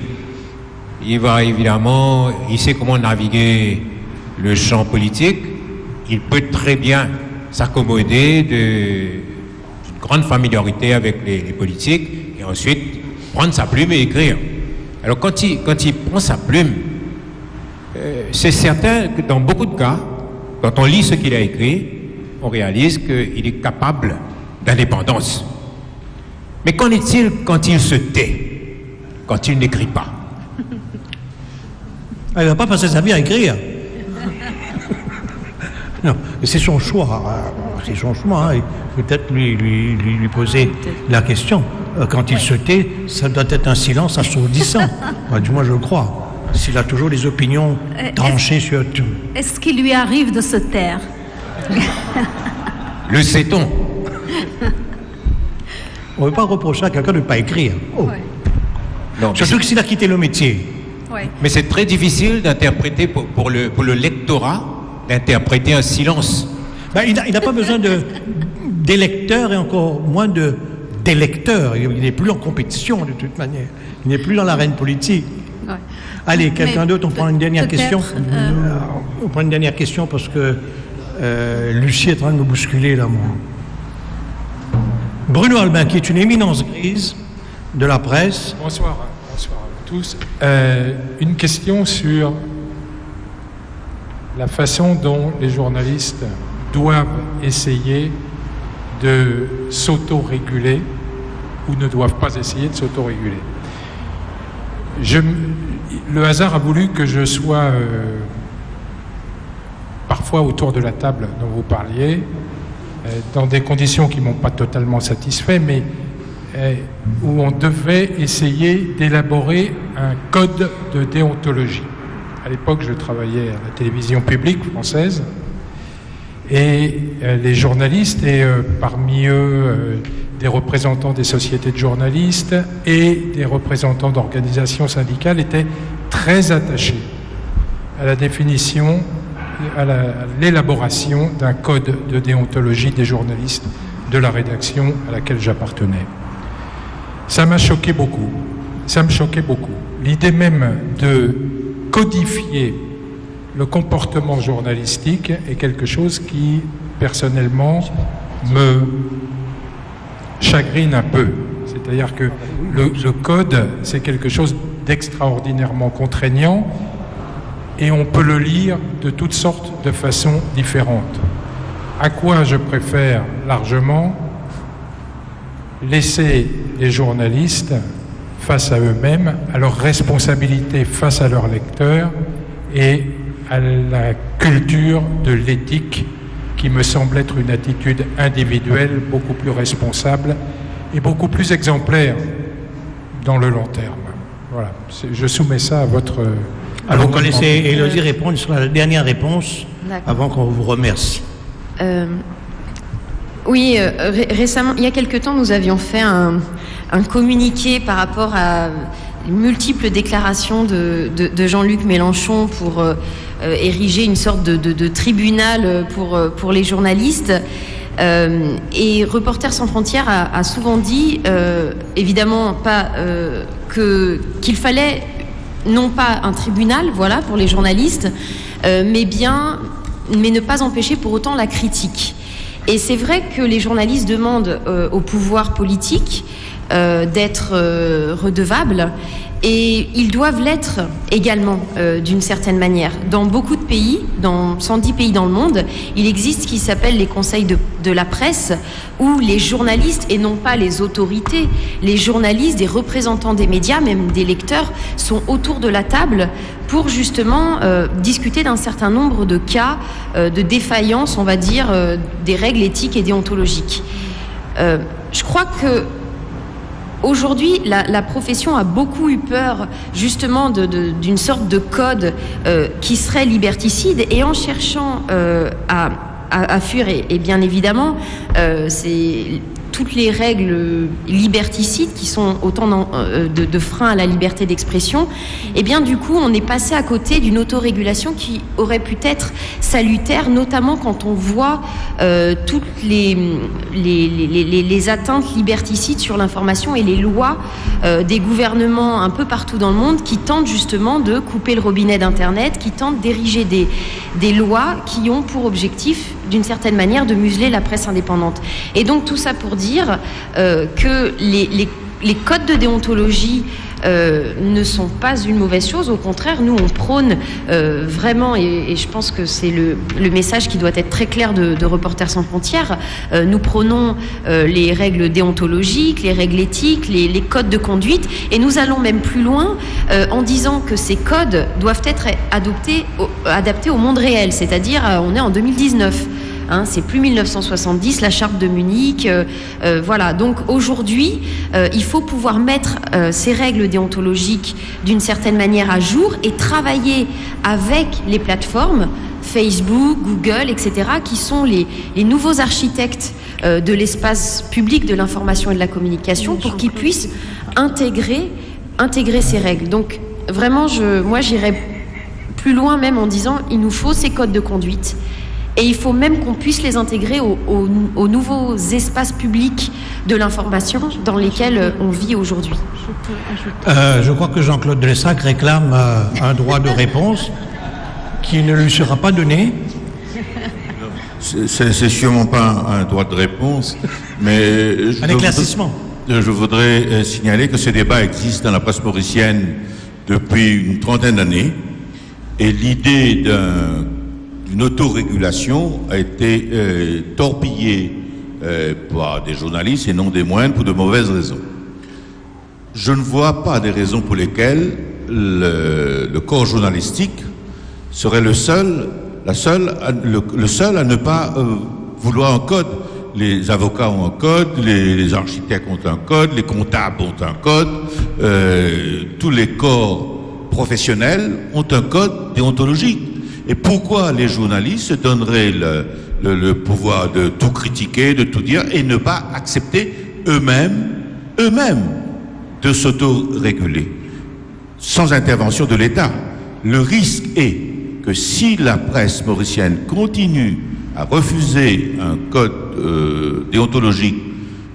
Il sait comment naviguer le champ politique. Il peut très bien s'accommoder d'une grande familiarité avec les politiques et ensuite prendre sa plume et écrire. Alors, quand il prend sa plume, c'est certain que dans beaucoup de cas, quand on lit ce qu'il a écrit, on réalise qu'il est capable d'indépendance. Mais qu'en est-il quand il se tait, quand il n'écrit pas? Il ne va pas passer sa vie à écrire. Non, c'est son choix. C'est son choix. Hein. Peut-être lui poser la question. Quand il se tait, ça doit être un silence assourdissant. Du moins, je le crois. S'il a toujours des opinions tranchées sur tout. Est-ce qu'il lui arrive de se taire? Le sait-on? On ne veut pas reprocher à quelqu'un de ne pas écrire. Oh. Ouais. Non, Surtout que s'il a quitté le métier. Ouais. mais c'est très difficile d'interpréter pour le lectorat, d'interpréter un silence. Ben, il n'a pas besoin d'électeurs et encore moins d'électeurs. Il n'est plus en compétition de toute manière. Il n'est plus dans l'arène politique. Ouais. Allez, quelqu'un Mais d'autre, on prend une dernière question. peut-être, On prend une dernière question parce que Lucie est en train de me bousculer là, moi. Bruno Albin, qui est une éminence grise de la presse. Bonsoir à tous. Une question sur la façon dont les journalistes doivent essayer de s'auto-réguler ou ne doivent pas essayer de s'auto-réguler. Le hasard a voulu que je sois parfois autour de la table dont vous parliez, dans des conditions qui ne m'ont pas totalement satisfait, mais où on devait essayer d'élaborer un code de déontologie. À l'époque, je travaillais à la télévision publique française, et les journalistes, et parmi eux des représentants des sociétés de journalistes et des représentants d'organisations syndicales, étaient très attachés à la définition, à l'élaboration d'un code de déontologie des journalistes de la rédaction à laquelle j'appartenais. Ça m'a choqué beaucoup. Ça me choquait beaucoup. L'idée même de codifier le comportement journalistique est quelque chose qui, personnellement, me chagrine un peu. C'est-à-dire que le code, c'est quelque chose d'extraordinairement contraignant et on peut le lire de toutes sortes de façons différentes. À quoi je préfère largement laisser les journalistes face à eux-mêmes, à leurs responsabilités face à leurs lecteurs et à la culture de l'éthique qui me semble être une attitude individuelle beaucoup plus responsable et beaucoup plus exemplaire dans le long terme. Voilà, je soumets ça à votre... Alors, vous connaissez Élodie répondre sur la dernière réponse avant qu'on vous remercie. Oui, récemment, il y a quelque temps, nous avions fait un communiqué par rapport à multiples déclarations de Jean-Luc Mélenchon pour ériger une sorte de tribunal pour les journalistes. Et Reporters sans frontières a souvent dit, évidemment pas qu'il fallait non pas un tribunal, voilà, pour les journalistes, mais ne pas empêcher pour autant la critique. Et c'est vrai que les journalistes demandent au pouvoir politique d'être redevables, et ils doivent l'être également d'une certaine manière. Dans beaucoup de pays, dans 110 pays dans le monde, il existe ce qui s'appelle les conseils de la presse, où les journalistes, et non pas les autorités, les journalistes, des représentants des médias, même des lecteurs, sont autour de la table pour justement discuter d'un certain nombre de cas de défaillance, on va dire, des règles éthiques et déontologiques. Je crois que aujourd'hui, la profession a beaucoup eu peur justement d'une sorte de code qui serait liberticide, et en cherchant à fuir, et bien évidemment, c'est toutes les règles liberticides qui sont autant de freins à la liberté d'expression, et bien du coup on est passé à côté d'une autorégulation qui aurait pu être salutaire, notamment quand on voit toutes les atteintes liberticides sur l'information et les lois des gouvernements un peu partout dans le monde qui tentent justement de couper le robinet d'Internet, qui tentent d'ériger des lois qui ont pour objectif d'une certaine manière de museler la presse indépendante. Et donc tout ça pour dire que les codes de déontologie ne sont pas une mauvaise chose. Au contraire, nous, on prône vraiment, et je pense que c'est le message qui doit être très clair de Reporters sans frontières, nous prônons les règles déontologiques, les règles éthiques, les codes de conduite, et nous allons même plus loin en disant que ces codes doivent être adaptés au monde réel, c'est-à-dire on est en 2019. C'est plus 1970, la charte de Munich, voilà. Donc aujourd'hui, il faut pouvoir mettre ces règles déontologiques d'une certaine manière à jour et travailler avec les plateformes, Facebook, Google, etc., qui sont les nouveaux architectes de l'espace public de l'information et de la communication pour qu'ils puissent intégrer ces règles. Donc vraiment, moi j'irais plus loin même en disant il nous faut ces codes de conduite. Et il faut même qu'on puisse les intégrer aux nouveaux espaces publics de l'information dans lesquels on vit aujourd'hui. Je crois que Jean-Claude Dessac réclame un droit de réponse qui ne lui sera pas donné. C'est sûrement pas un droit de réponse, mais un éclaircissement. Je voudrais signaler que ce débat existe dans la presse mauricienne depuis une trentaine d'années, et l'idée d'une autorégulation a été torpillée par des journalistes et non des moindres pour de mauvaises raisons. Je ne vois pas des raisons pour lesquelles le corps journalistique serait le seul à ne pas vouloir un code. Les avocats ont un code, les architectes ont un code, les comptables ont un code, tous les corps professionnels ont un code déontologique. Et pourquoi les journalistes se donneraient le pouvoir de tout critiquer, de tout dire, et ne pas accepter eux-mêmes de s'auto-réguler, sans intervention de l'État? Le risque est que si la presse mauricienne continue à refuser un code déontologique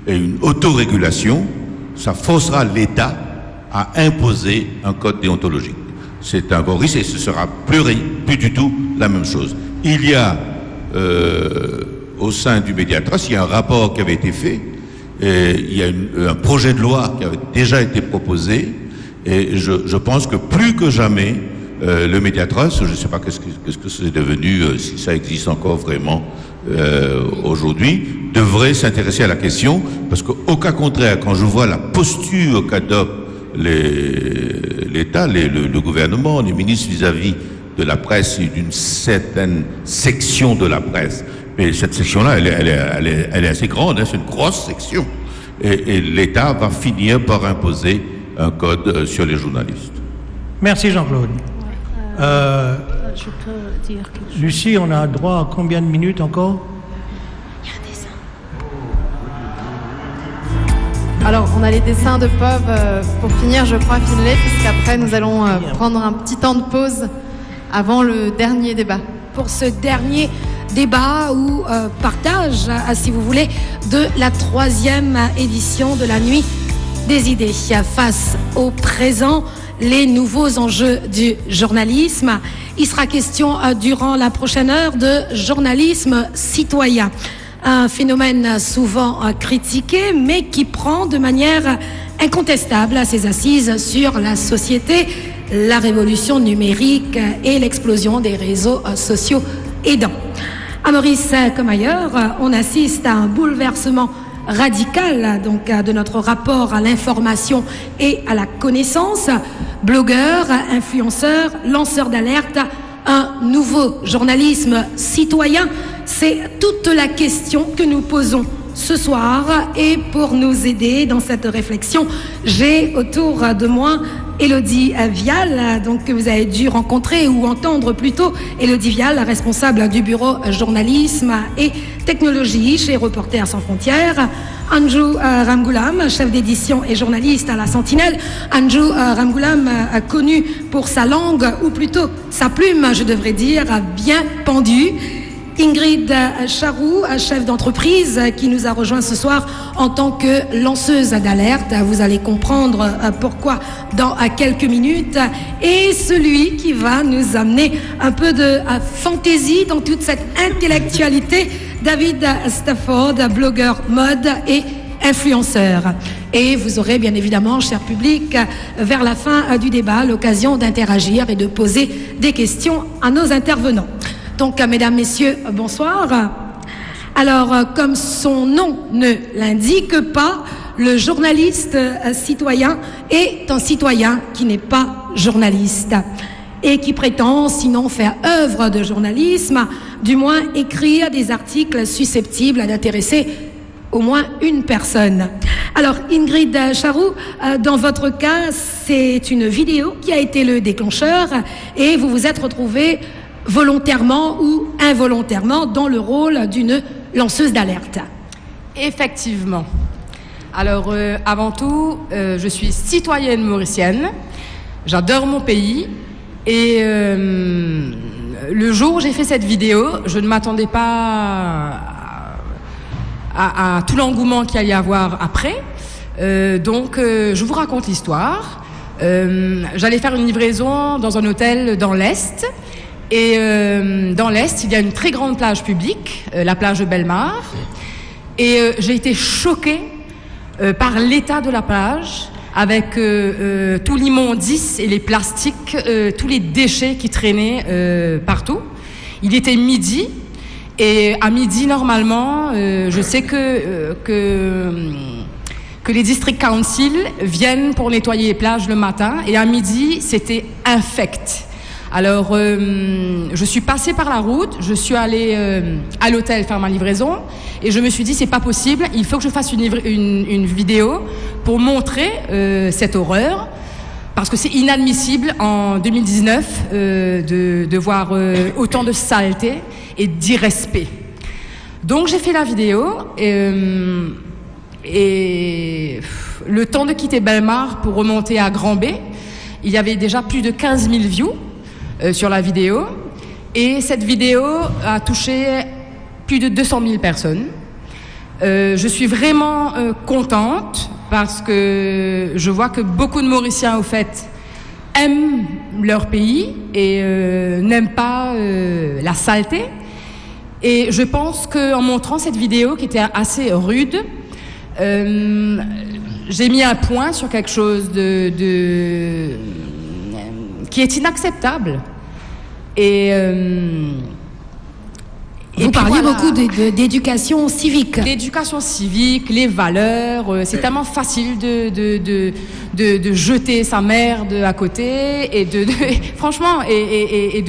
et une autorégulation, ça forcera l'État à imposer un code déontologique. C'est un gros risque et ce sera plus du tout la même chose. Il y a au sein du Mediatrust, il y a un rapport qui avait été fait, et il y a un projet de loi qui avait déjà été proposé, et je pense que plus que jamais, le Mediatrust, je ne sais pas qu'est-ce que c'est devenu, si ça existe encore vraiment aujourd'hui, devrait s'intéresser à la question, parce qu'au cas contraire, quand je vois la posture qu'adopte l'État, le gouvernement, les ministres vis-à-vis de la presse et d'une certaine section de la presse, mais cette section-là, elle est assez grande, c'est une grosse section, et l'État va finir par imposer un code sur les journalistes. Merci Jean-Claude. Je peux dire quelque chose. Lucie, on a droit à combien de minutes encore? Il y a un dessin. Alors, on a les dessins de POV pour finir, je crois, Finlay, puisqu'après, nous allons prendre un petit temps de pause avant le dernier débat. Pour ce dernier débat ou partage, si vous voulez, de la 3e édition de la Nuit des idées. Face au présent, les nouveaux enjeux du journalisme. Il sera question durant la prochaine heure de journalisme citoyen. Un phénomène souvent critiqué, mais qui prend de manière incontestable ses assises sur la société, la révolution numérique et l'explosion des réseaux sociaux aidants. À Maurice comme ailleurs, on assiste à un bouleversement radical donc de notre rapport à l'information et à la connaissance. Blogueurs, influenceurs, lanceurs d'alerte, un nouveau journalisme citoyen, c'est toute la question que nous posons ce soir. Et pour nous aider dans cette réflexion, j'ai autour de moi Élodie Vial, donc, que vous avez dû rencontrer ou entendre plutôt. Élodie Vial, responsable du bureau journalisme et technologie chez Reporters sans frontières. Anju Ramgoolam, chef d'édition et journaliste à La Sentinelle. Anju Ramgoolam, connu pour sa langue, ou plutôt sa plume, je devrais dire, bien pendue. Ingrid Charroux, chef d'entreprise, qui nous a rejoint ce soir en tant que lanceuse d'alerte. Vous allez comprendre pourquoi dans quelques minutes. Et celui qui va nous amener un peu de fantaisie dans toute cette intellectualité, David Stafford, blogueur mode et influenceur. Et vous aurez bien évidemment, cher public, vers la fin du débat, l'occasion d'interagir et de poser des questions à nos intervenants. Donc, mesdames, messieurs, bonsoir. Alors, comme son nom ne l'indique pas, le journaliste citoyen est un citoyen qui n'est pas journaliste et qui prétend sinon faire œuvre de journalisme, du moins écrire des articles susceptibles d'intéresser au moins une personne. Alors, Ingrid Charroux, dans votre cas, c'est une vidéo qui a été le déclencheur et vous vous êtes retrouvée volontairement ou involontairement dans le rôle d'une lanceuse d'alerte. Effectivement. Alors, avant tout, je suis citoyenne mauricienne, j'adore mon pays et le jour où j'ai fait cette vidéo, je ne m'attendais pas à tout l'engouement qu'il allait y avoir après. Donc, je vous raconte l'histoire. J'allais faire une livraison dans un hôtel dans l'Est. Et dans l'Est, il y a une très grande plage publique, la plage de Bellemare. Et j'ai été choquée par l'état de la plage, avec tout l'immondice et les plastiques, tous les déchets qui traînaient partout. Il était midi. Et à midi, normalement, je sais que les district council viennent pour nettoyer les plages le matin. Et à midi, c'était infect. Alors, je suis passée par la route, je suis allée à l'hôtel faire ma livraison et je me suis dit, c'est pas possible, il faut que je fasse une vidéo pour montrer cette horreur, parce que c'est inadmissible en 2019 de voir autant de saleté et d'irrespect. Donc, j'ai fait la vidéo et le temps de quitter Bellemare pour remonter à Grand B, il y avait déjà plus de 15 000 views sur la vidéo, et cette vidéo a touché plus de 200 000 personnes. Je suis vraiment contente parce que je vois que beaucoup de Mauriciens, au fait, aiment leur pays et n'aiment pas la saleté. Et je pense qu'en montrant cette vidéo qui était assez rude, j'ai mis un point sur quelque chose qui est inacceptable. Et vous parliez beaucoup d'éducation civique. L'éducation civique, les valeurs, c'est tellement facile de jeter sa merde à côté et franchement, et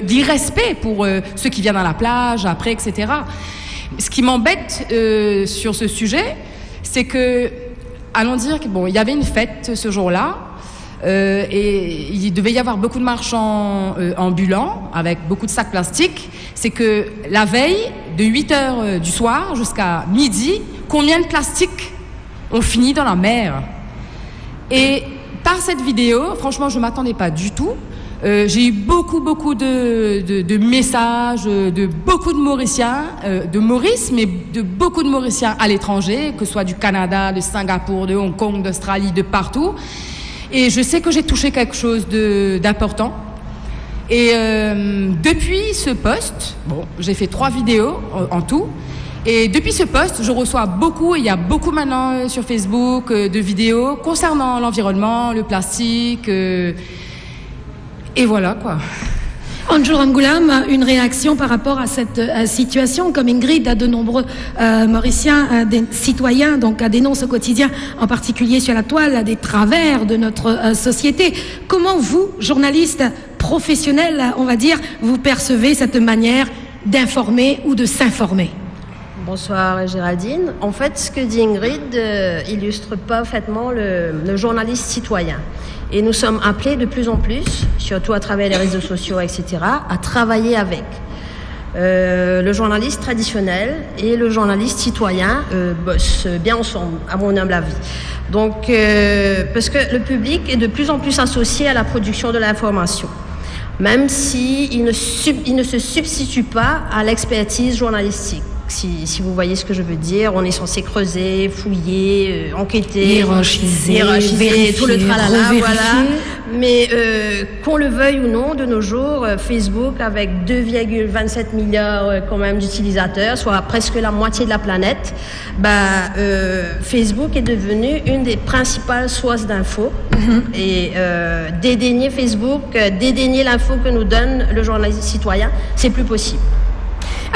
d'irrespect pour ceux qui viennent à la plage après, etc. Ce qui m'embête sur ce sujet, c'est que, allons dire que bon, il y avait une fête ce jour-là. Et il devait y avoir beaucoup de marchands ambulants avec beaucoup de sacs plastiques. C'est que la veille, de 8h du soir jusqu'à midi, combien de plastiques ont fini dans la mer? Et par cette vidéo, franchement, je ne m'attendais pas du tout. J'ai eu beaucoup de messages de beaucoup de Mauriciens, de Maurice, mais de beaucoup de Mauriciens à l'étranger, que ce soit du Canada, de Singapour, de Hong Kong, d'Australie, de partout. Et je sais que j'ai touché quelque chose d'important. Et depuis ce post, bon, j'ai fait 3 vidéos en tout. Et depuis ce post, je reçois beaucoup, et il y a beaucoup maintenant sur Facebook de vidéos concernant l'environnement, le plastique. Et voilà quoi. Anjour Angoulam, une réaction par rapport à cette situation, comme Ingrid, à de nombreux Mauriciens, des citoyens, donc dénoncent au quotidien, en particulier sur la toile, des travers de notre société. Comment vous, journalistes professionnels, on va dire, vous percevez cette manière d'informer ou de s'informer? Bonsoir Géraldine. En fait, ce que dit Ingrid illustre parfaitement le journaliste citoyen. Et nous sommes appelés de plus en plus, surtout à travers les réseaux sociaux, etc., à travailler avec le journaliste traditionnel et le journaliste citoyen bossent bien ensemble, à mon humble avis. Donc, parce que le public est de plus en plus associé à la production de l'information, même s'il ne se substitue pas à l'expertise journalistique. Si vous voyez ce que je veux dire, on est censé creuser, fouiller, enquêter, hiérarchiser, tout le tralala, voilà. mais qu'on le veuille ou non, de nos jours, Facebook, avec 2,27 milliards quand même d'utilisateurs, soit presque la moitié de la planète, Facebook est devenu une des principales sources d'infos. Et dédaigner Facebook, dédaigner l'info que nous donne le journaliste citoyen, c'est plus possible.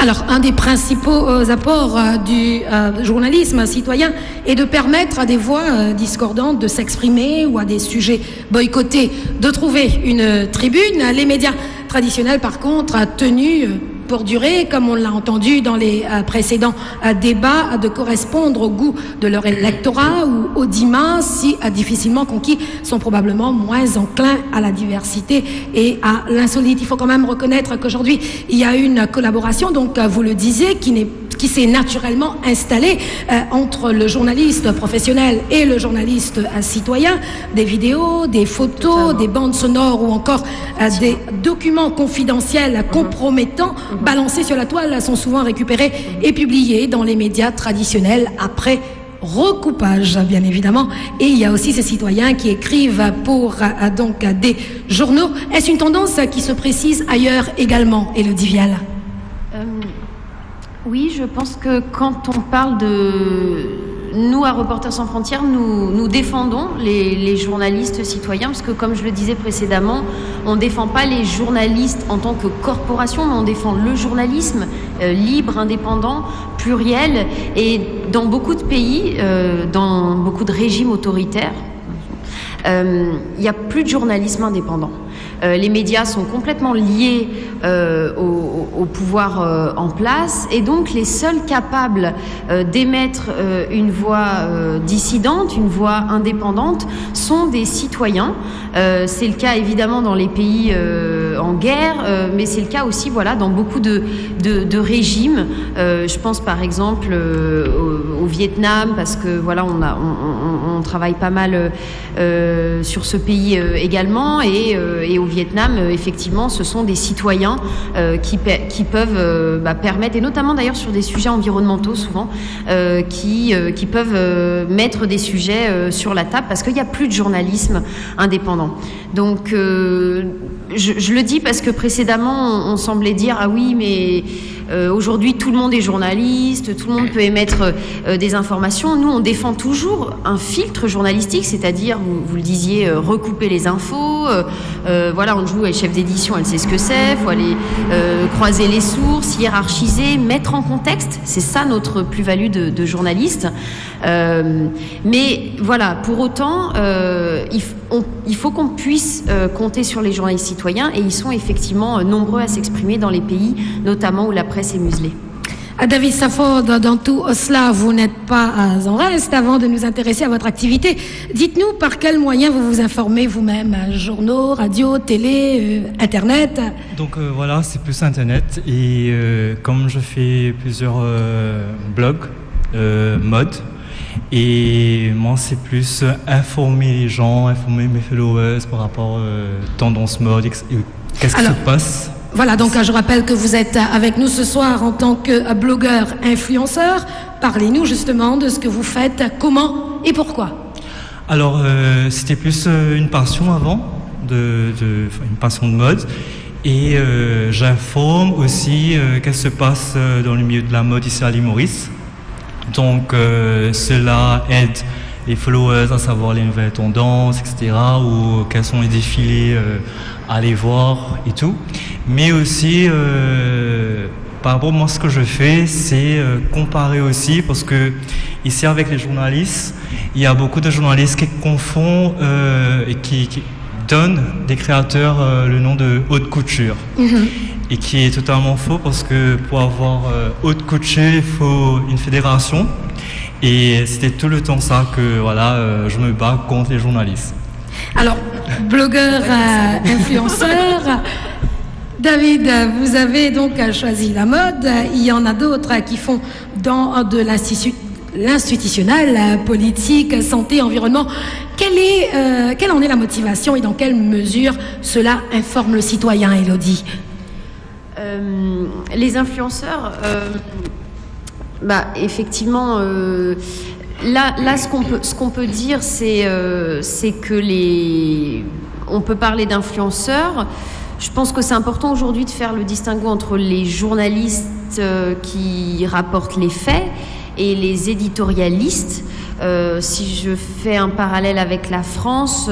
Alors, un des principaux apports du journalisme citoyen est de permettre à des voix discordantes de s'exprimer ou à des sujets boycottés de trouver une tribune. Les médias traditionnels, par contre, tenus pour durer, comme on l'a entendu dans les précédents débats, de correspondre au goût de leur électorat ou audimat, si difficilement conquis, sont probablement moins enclins à la diversité et à l'insolite. Il faut quand même reconnaître qu'aujourd'hui, il y a une collaboration, donc vous le disiez, qui s'est naturellement installée entre le journaliste professionnel et le journaliste citoyen. Des vidéos, des photos, des bandes sonores ou encore des documents confidentiels compromettants balancés sur la toile sont souvent récupérés et publiés dans les médias traditionnels après recoupage, bien évidemment. Et il y a aussi ces citoyens qui écrivent pour donc des journaux. Est-ce une tendance qui se précise ailleurs également, Élodie Vial? Oui, je pense que quand on parle de... Nous, à Reporters sans frontières, nous défendons les journalistes citoyens, parce que, comme je le disais précédemment, on ne défend pas les journalistes en tant que corporation, mais on défend le journalisme libre, indépendant, pluriel. Et dans beaucoup de pays, dans beaucoup de régimes autoritaires, il n'y a plus de journalisme indépendant. Les médias sont complètement liés au pouvoir en place, et donc les seuls capables d'émettre une voix dissidente, une voix indépendante, sont des citoyens. C'est le cas évidemment dans les pays en guerre, mais c'est le cas aussi dans beaucoup de régimes. Je pense par exemple au Vietnam, parce que on travaille pas mal sur ce pays également, et au Vietnam, effectivement, ce sont des citoyens qui peuvent permettre, et notamment d'ailleurs sur des sujets environnementaux souvent, qui peuvent mettre des sujets sur la table, parce qu'il n'y a plus de journalisme indépendant. Donc, je le dis parce que précédemment, on semblait dire « Ah oui, mais aujourd'hui, tout le monde est journaliste, tout le monde peut émettre des informations ». Nous, on défend toujours un filtre journalistique, c'est-à-dire, vous le disiez, recouper les infos. On joue avec le chef d'édition, elle sait ce que c'est. Il faut aller croiser les sources, hiérarchiser, mettre en contexte. C'est ça notre plus-value de journaliste. Mais voilà, pour autant, il faut qu'on puisse compter sur les journalistes citoyens, et ils sont effectivement nombreux à s'exprimer dans les pays, notamment où la presse est muselée. David Stafford, dans tout cela, vous n'êtes pas en reste. Avant de nous intéresser à votre activité, dites-nous par quels moyens vous vous informez vous-même? Journaux, radio, télé, Internet? Donc c'est plus Internet. Et comme je fais plusieurs blogs, mode, et moi c'est plus informer les gens, informer mes followers par rapport aux tendances mode, qu'est-ce qui se passe. Voilà, donc je rappelle que vous êtes avec nous ce soir en tant que blogueur influenceur. Parlez-nous justement de ce que vous faites, comment et pourquoi. Alors, c'était plus une passion avant, une passion de mode. Et j'informe aussi qu'est-ce qui se passe dans le milieu de la mode ici à l'île Maurice. Donc, cela aide les followers à savoir les nouvelles tendances, etc. Ou quels sont les défilés à aller voir et tout. Mais aussi, par rapport à moi, ce que je fais, c'est comparer aussi, parce que ici, avec les journalistes, il y a beaucoup de journalistes qui confondent et qui donnent des créateurs le nom de haute couture. Et qui est totalement faux, parce que pour avoir haute couture, il faut une fédération. Et c'était tout le temps ça que je me bats contre les journalistes. Alors, blogueur, influenceur, David, vous avez donc choisi la mode. Il y en a d'autres qui font dans de l'institutionnel, politique, santé, environnement. Quelle en est la motivation et dans quelle mesure cela informe le citoyen, Élodie? Les influenceurs, effectivement, là, ce qu'on peut dire, c'est que on peut parler d'influenceurs. Je pense que c'est important aujourd'hui de faire le distinguo entre les journalistes qui rapportent les faits et les éditorialistes. Si je fais un parallèle avec la France,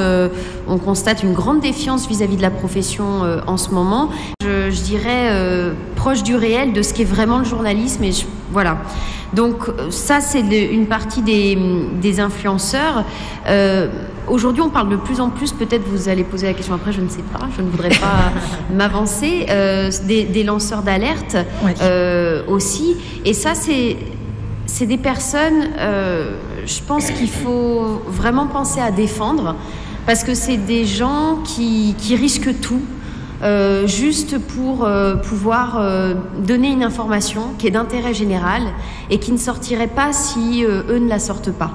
on constate une grande défiance vis-à-vis de la profession en ce moment. Je dirais proche du réel, de ce qu'est vraiment le journalisme. Et voilà. Donc ça, c'est une partie des influenceurs. Aujourd'hui, on parle de plus en plus, peut-être vous allez poser la question après, je ne sais pas, je ne voudrais pas m'avancer, des lanceurs d'alerte aussi. Et ça, c'est des personnes, je pense qu'il faut vraiment penser à défendre, parce que c'est des gens qui risquent tout, juste pour pouvoir donner une information qui est d'intérêt général et qui ne sortirait pas si eux ne la sortent pas.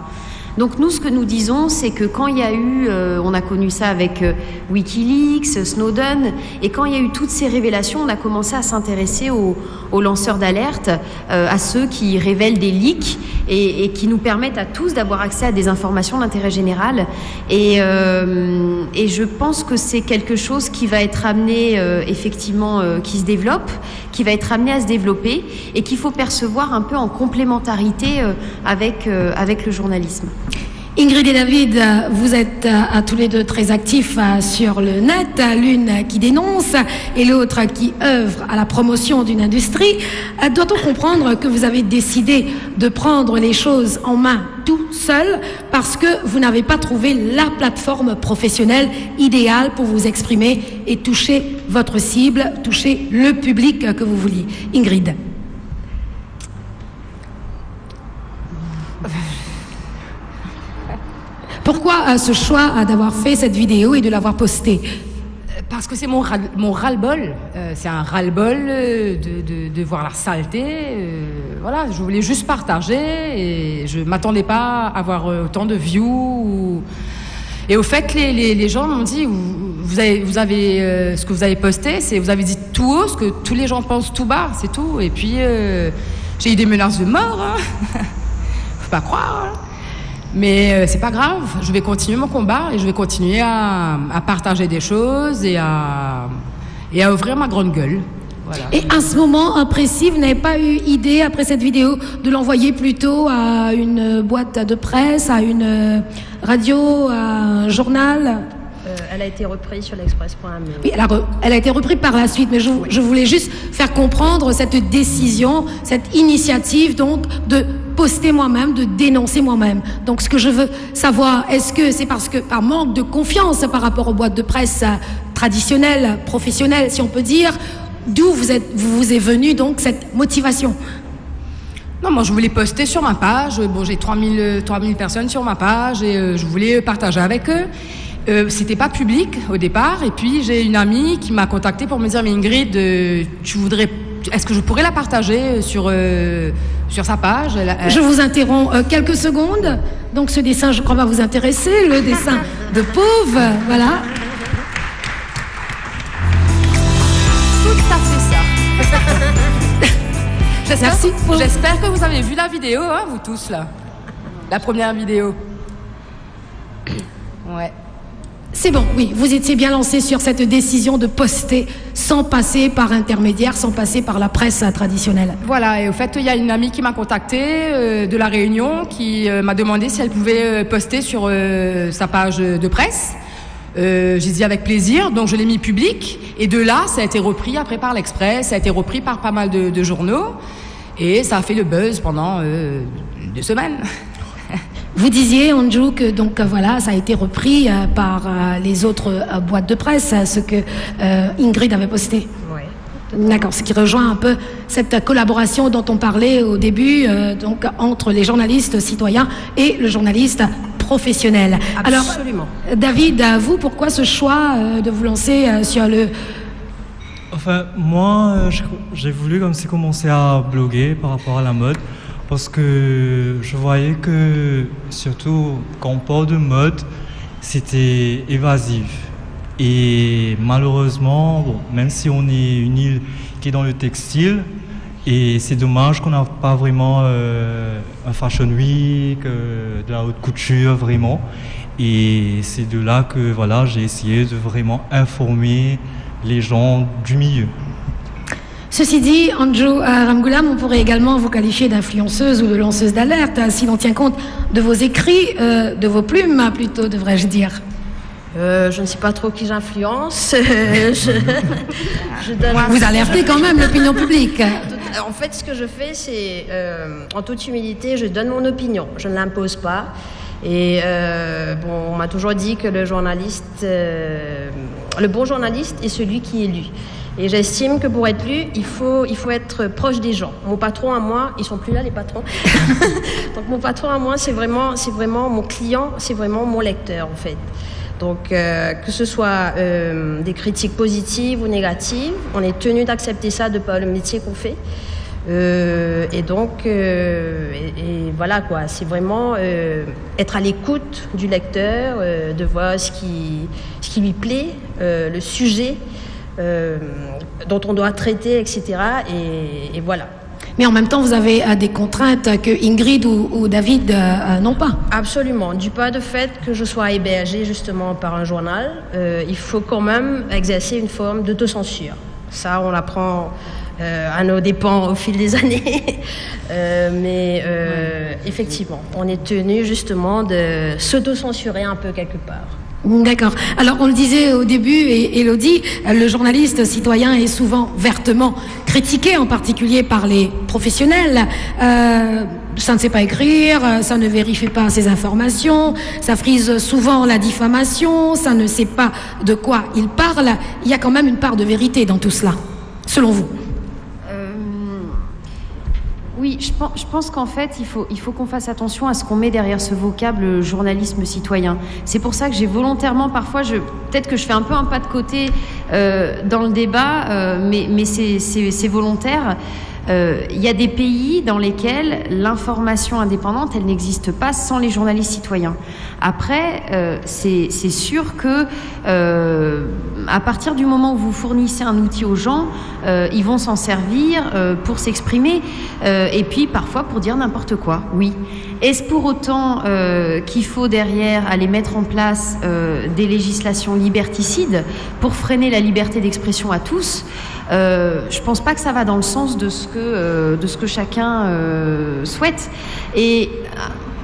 Donc nous, ce que nous disons, c'est que quand il y a eu, on a connu ça avec Wikileaks, Snowden, et quand il y a eu toutes ces révélations, on a commencé à s'intéresser aux lanceurs d'alerte, à ceux qui révèlent des leaks et qui nous permettent à tous d'avoir accès à des informations d'intérêt général. Et je pense que c'est quelque chose qui va être amené, effectivement, qui se développe, qui va être amené à se développer et qu'il faut percevoir un peu en complémentarité avec le journalisme. Ingrid et David, vous êtes tous les deux très actifs sur le net, l'une qui dénonce et l'autre qui œuvre à la promotion d'une industrie. Doit-on comprendre que vous avez décidé de prendre les choses en main tout seul parce que vous n'avez pas trouvé la plateforme professionnelle idéale pour vous exprimer et toucher votre cible, toucher le public que vous vouliez? Ingrid. Pourquoi ce choix d'avoir fait cette vidéo et de l'avoir postée? Parce que c'est mon ras-le-bol. C'est un ras-le-bol de voir la saleté. Voilà, je voulais juste partager et je m'attendais pas à avoir autant de views. Et au fait, les gens m'ont dit, vous avez ce que vous avez posté, c'est vous avez dit tout haut ce que tous les gens pensent tout bas, c'est tout. Et puis j'ai eu des menaces de mort. Hein. Faut pas croire. Hein. Mais c'est pas grave, je vais continuer mon combat et je vais continuer à partager des choses et à ouvrir ma grande gueule. Voilà. Et à ce moment précis, vous n'avez pas eu idée, après cette vidéo, de l'envoyer plutôt à une boîte de presse, à une radio, à un journal? Elle a été reprise sur l'Express.am. Oui, elle a été reprise par la suite, mais je voulais juste faire comprendre cette décision, cette initiative donc de poster moi-même, de dénoncer moi-même. Donc ce que je veux savoir, est-ce que c'est parce que par manque de confiance par rapport aux boîtes de presse traditionnelles, professionnelles, si on peut dire, d'où vous est venue donc cette motivation? Non, moi je voulais poster sur ma page. Bon, j'ai 3000 personnes sur ma page et je voulais partager avec eux. C'était pas public au départ, et puis j'ai une amie qui m'a contactée pour me dire, mais Ingrid, est-ce que je pourrais la partager sur sa page? Je vous interromps quelques secondes. Donc ce dessin, je crois, va vous intéresser, le dessin de Pauvre, voilà. Tout à fait ça. Merci. J'espère que vous avez vu la vidéo, hein, vous tous là. La première vidéo. Ouais. C'est bon, oui, vous étiez bien lancé sur cette décision de poster sans passer par intermédiaire, sans passer par la presse traditionnelle. Voilà, et au fait, il y a une amie qui m'a contactée de La Réunion qui m'a demandé si elle pouvait poster sur sa page de presse. J'ai dit avec plaisir, donc je l'ai mis public, et de là, ça a été repris après par l'Express, ça a été repris par pas mal de journaux, et ça a fait le buzz pendant 2 semaines. Vous disiez, Anju, que donc voilà, ça a été repris par les autres boîtes de presse, ce que Ingrid avait posté. Oui. D'accord, ce qui rejoint un peu cette collaboration dont on parlait au début, donc entre les journalistes citoyens et le journaliste professionnel. Absolument. Alors, David, vous, pourquoi ce choix de vous lancer sur le... Enfin, moi, j'ai voulu comme si commencer à bloguer par rapport à la mode. Parce que je voyais que, surtout quand on parle de mode, c'était évasif. Et malheureusement, bon, même si on est une île qui est dans le textile, Et c'est dommage qu'on n'a pas vraiment un Fashion Week, de la haute couture vraiment. Et c'est de là que voilà, j'ai essayé de vraiment informer les gens du milieu. Ceci dit, Anjo Ramgoolam, on pourrait également vous qualifier d'influenceuse ou de lanceuse d'alerte si l'on tient compte de vos écrits, de vos plumes plutôt, devrais-je dire. Je ne sais pas trop qui j'influence. Vous alertez quand même l'opinion publique. En fait, ce que je fais, c'est, en toute humilité, je donne mon opinion. Je ne l'impose pas. Et bon, on m'a toujours dit que le bon journaliste est celui qui est lu. Et j'estime que pour être lu, il faut être proche des gens. Mon patron à moi, ils sont plus là les patrons. Donc mon patron à moi, c'est vraiment mon client, c'est vraiment mon lecteur en fait. Donc que ce soit des critiques positives ou négatives, on est tenu d'accepter ça de par le métier qu'on fait. Et donc voilà quoi, c'est vraiment être à l'écoute du lecteur, de voir ce qui lui plaît, le sujet dont on doit traiter, etc. Et voilà. Mais en même temps, vous avez des contraintes que Ingrid ou David n'ont pas. Absolument. Du pas de fait que je sois hébergée justement par un journal, il faut quand même exercer une forme d'autocensure. Ça, on l'apprend à nos dépens au fil des années. Mais effectivement, on est tenu justement de s'autocensurer un peu quelque part. D'accord. Alors, on le disait au début, et Élodie, le journaliste citoyen est souvent vertement critiqué, en particulier par les professionnels. Ça ne sait pas écrire, ça ne vérifie pas ses informations, ça frise souvent la diffamation, ça ne sait pas de quoi il parle. Il y a quand même une part de vérité dans tout cela, selon vous. Oui, je pense qu'en fait, il faut qu'on fasse attention à ce qu'on met derrière ce vocable journalisme citoyen. C'est pour ça que j'ai volontairement, parfois, peut-être que je fais un peu un pas de côté dans le débat, mais c'est volontaire. Il y a des pays dans lesquels l'information indépendante, elle n'existe pas sans les journalistes citoyens. Après, c'est sûr que à partir du moment où vous fournissez un outil aux gens, ils vont s'en servir pour s'exprimer et puis parfois pour dire n'importe quoi, oui. Est-ce pour autant qu'il faut derrière aller mettre en place des législations liberticides pour freiner la liberté d'expression à tous? Je pense pas que ça va dans le sens de ce que chacun souhaite. Et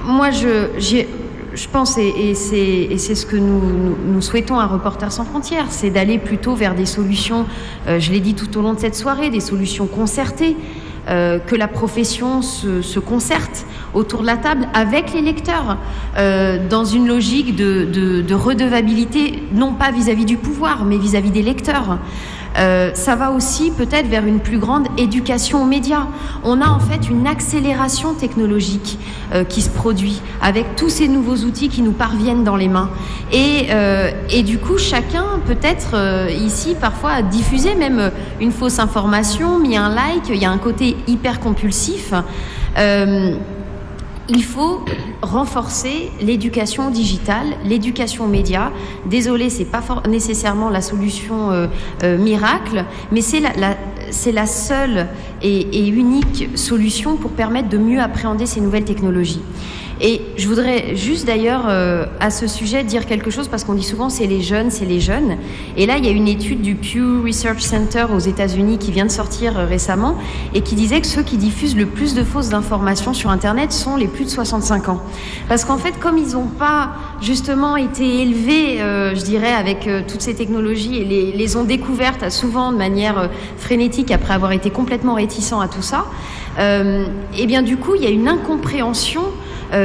moi, je pense, et c'est ce que nous souhaitons à Reporters sans frontières, c'est d'aller plutôt vers des solutions, je l'ai dit tout au long de cette soirée, des solutions concertées, que la profession se concerte autour de la table avec les lecteurs, dans une logique de redevabilité, non pas vis-à-vis du pouvoir, mais vis-à-vis des lecteurs. Ça va aussi peut-être vers une plus grande éducation aux médias. On a en fait une accélération technologique qui se produit avec tous ces nouveaux outils qui nous parviennent dans les mains. Et du coup, chacun peut-être ici parfois a diffusé même une fausse information, mis un like, il y a un côté hyper compulsif. Il faut renforcer l'éducation digitale, l'éducation aux médias. Désolée, c'est pas nécessairement la solution miracle, mais c'est la seule et unique solution pour permettre de mieux appréhender ces nouvelles technologies. Et je voudrais juste d'ailleurs à ce sujet dire quelque chose parce qu'on dit souvent c'est les jeunes. Et là, il y a une étude du Pew Research Center aux États-Unis qui vient de sortir récemment et qui disait que ceux qui diffusent le plus de fausses informations sur Internet sont les plus de 65 ans. Parce qu'en fait, comme ils n'ont pas justement été élevés, je dirais, avec toutes ces technologies et les ont découvertes souvent de manière frénétique après avoir été complètement réticents à tout ça, et bien du coup, il y a une incompréhension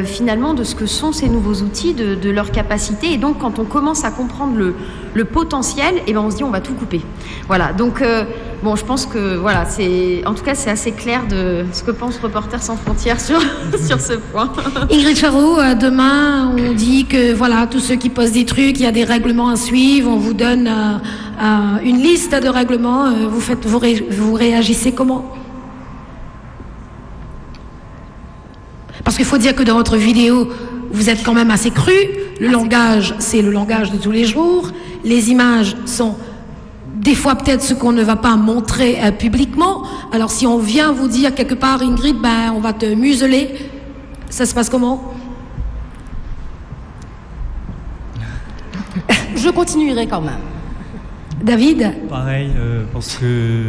finalement de ce que sont ces nouveaux outils, de leur capacité. Et donc quand on commence à comprendre le potentiel, et ben on se dit on va tout couper. Voilà, donc bon, je pense que voilà, en tout cas c'est assez clair de ce que pense Reporters sans frontières sur ce point. Ingrid Charot, demain on dit que voilà, tous ceux qui postent des trucs, il y a des règlements à suivre, on vous donne une liste de règlements, vous réagissez comment? Parce qu'il faut dire que dans votre vidéo, vous êtes quand même assez cru. Le langage, c'est le langage de tous les jours. Les images sont des fois peut-être ce qu'on ne va pas montrer publiquement. Alors si on vient vous dire quelque part, Ingrid, ben, on va te museler, ça se passe comment? Je continuerai quand même. David? Pareil, parce que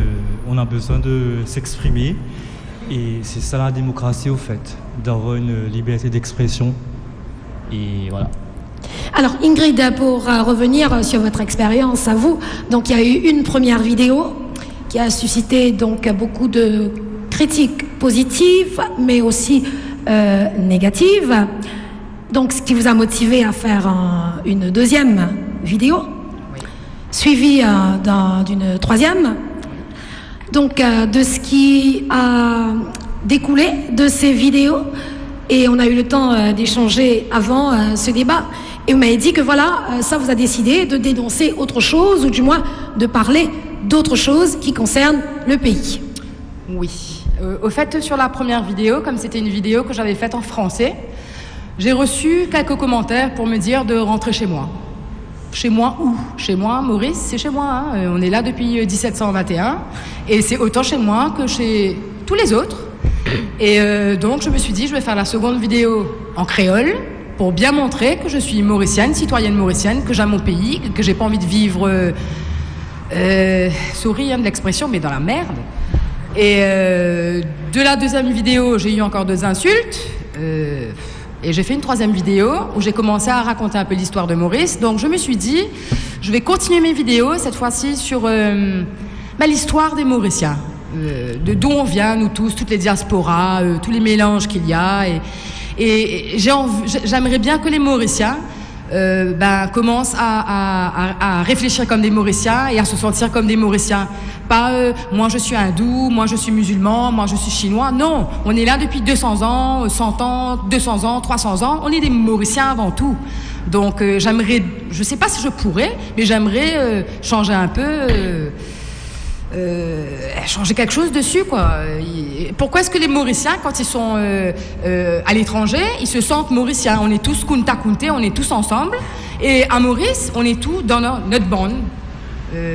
on a besoin de s'exprimer et c'est ça la démocratie au fait, d'avoir une liberté d'expression et voilà. Alors Ingrid, pour revenir sur votre expérience à vous, donc il y a eu une première vidéo qui a suscité donc beaucoup de critiques positives mais aussi négatives. Donc ce qui vous a motivé à faire une deuxième vidéo, suivie d'une troisième. Donc de ce qui a découlé de ces vidéos, et on a eu le temps d'échanger avant ce débat, et vous m'avez dit que voilà, ça vous a décidé de dénoncer autre chose, ou du moins de parler d'autre chose qui concerne le pays. Oui. Au fait, sur la première vidéo, comme c'était une vidéo que j'avais faite en français, j'ai reçu quelques commentaires pour me dire de rentrer chez moi. Chez moi où? Chez moi, Maurice, c'est chez moi. Hein. On est là depuis 1721 et c'est autant chez moi que chez tous les autres. Et donc je me suis dit, je vais faire la seconde vidéo en créole pour bien montrer que je suis mauricienne, citoyenne mauricienne, que j'aime mon pays, que j'ai pas envie de vivre, sorry de l'expression, mais dans la merde. Et de la deuxième vidéo, j'ai eu encore 2 insultes. Et j'ai fait une troisième vidéo où j'ai commencé à raconter un peu l'histoire de Maurice. Donc je me suis dit, je vais continuer mes vidéos, cette fois-ci sur l'histoire des Mauriciens. De d'où on vient, nous tous, toutes les diasporas, tous les mélanges qu'il y a. Et j'aimerais bien que les Mauriciens commencent à réfléchir comme des Mauriciens et à se sentir comme des Mauriciens. Pas moi je suis hindou, moi je suis musulman, moi je suis chinois. Non, on est là depuis 200 ans, 100 ans, 200 ans, 300 ans. On est des Mauriciens avant tout. Donc j'aimerais, je sais pas si je pourrais, mais j'aimerais changer un peu, changer quelque chose dessus, quoi. Pourquoi est-ce que les Mauriciens, quand ils sont à l'étranger, ils se sentent Mauriciens? On est tous kunta kunte, on est tous ensemble. Et à Maurice, on est tous dans notre bande.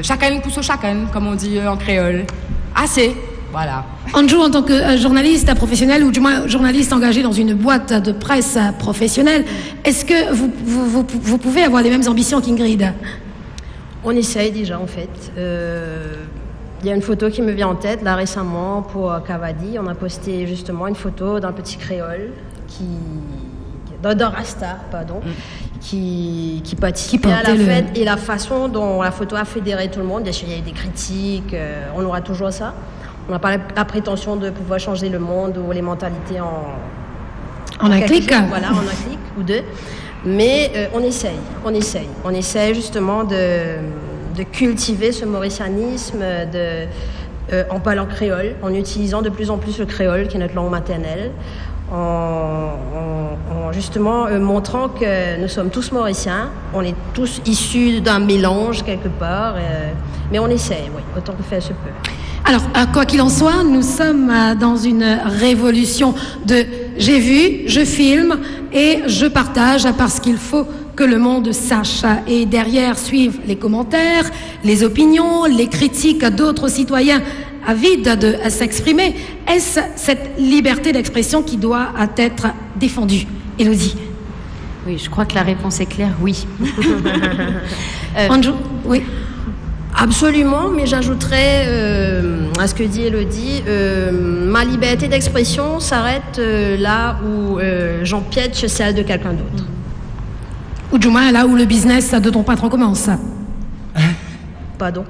Chacun pousse au chacun, comme on dit en créole. Assez, voilà. Andrew, en tant que journaliste professionnel, ou du moins journaliste engagé dans une boîte de presse professionnelle, est-ce que vous pouvez avoir les mêmes ambitions qu'Ingrid? On essaye déjà, en fait. Il y a une photo qui me vient en tête, là récemment, pour Cavadi. On a posté justement une photo d'un petit créole d'un Rasta, pardon, qui participait à la fête, et la façon dont la photo a fédéré tout le monde. Bien sûr, il y a eu des critiques, on aura toujours ça. On n'a pas la prétention de pouvoir changer le monde ou les mentalités en un clic. Voilà, en un clic ou deux. Mais on essaye justement de cultiver ce mauricianisme en parlant créole, en utilisant de plus en plus le créole, qui est notre langue maternelle, en justement montrant que nous sommes tous mauriciens, on est tous issus d'un mélange quelque part, mais on essaye, oui, autant que faire se peut. Alors, quoi qu'il en soit, nous sommes dans une révolution de j'ai vu, je filme et je partage parce qu'il faut que le monde sache. Et derrière suivent les commentaires, les opinions, les critiques d'autres citoyens avides de s'exprimer. Est-ce cette liberté d'expression qui doit être défendue? Élodie? Oui, je crois que la réponse est claire, oui. Andrew? Oui. Absolument, mais j'ajouterais à ce que dit Élodie, ma liberté d'expression s'arrête là où j'empiète sur celle de quelqu'un d'autre. Ou du moins là où le business de ton patron commence. Pardon.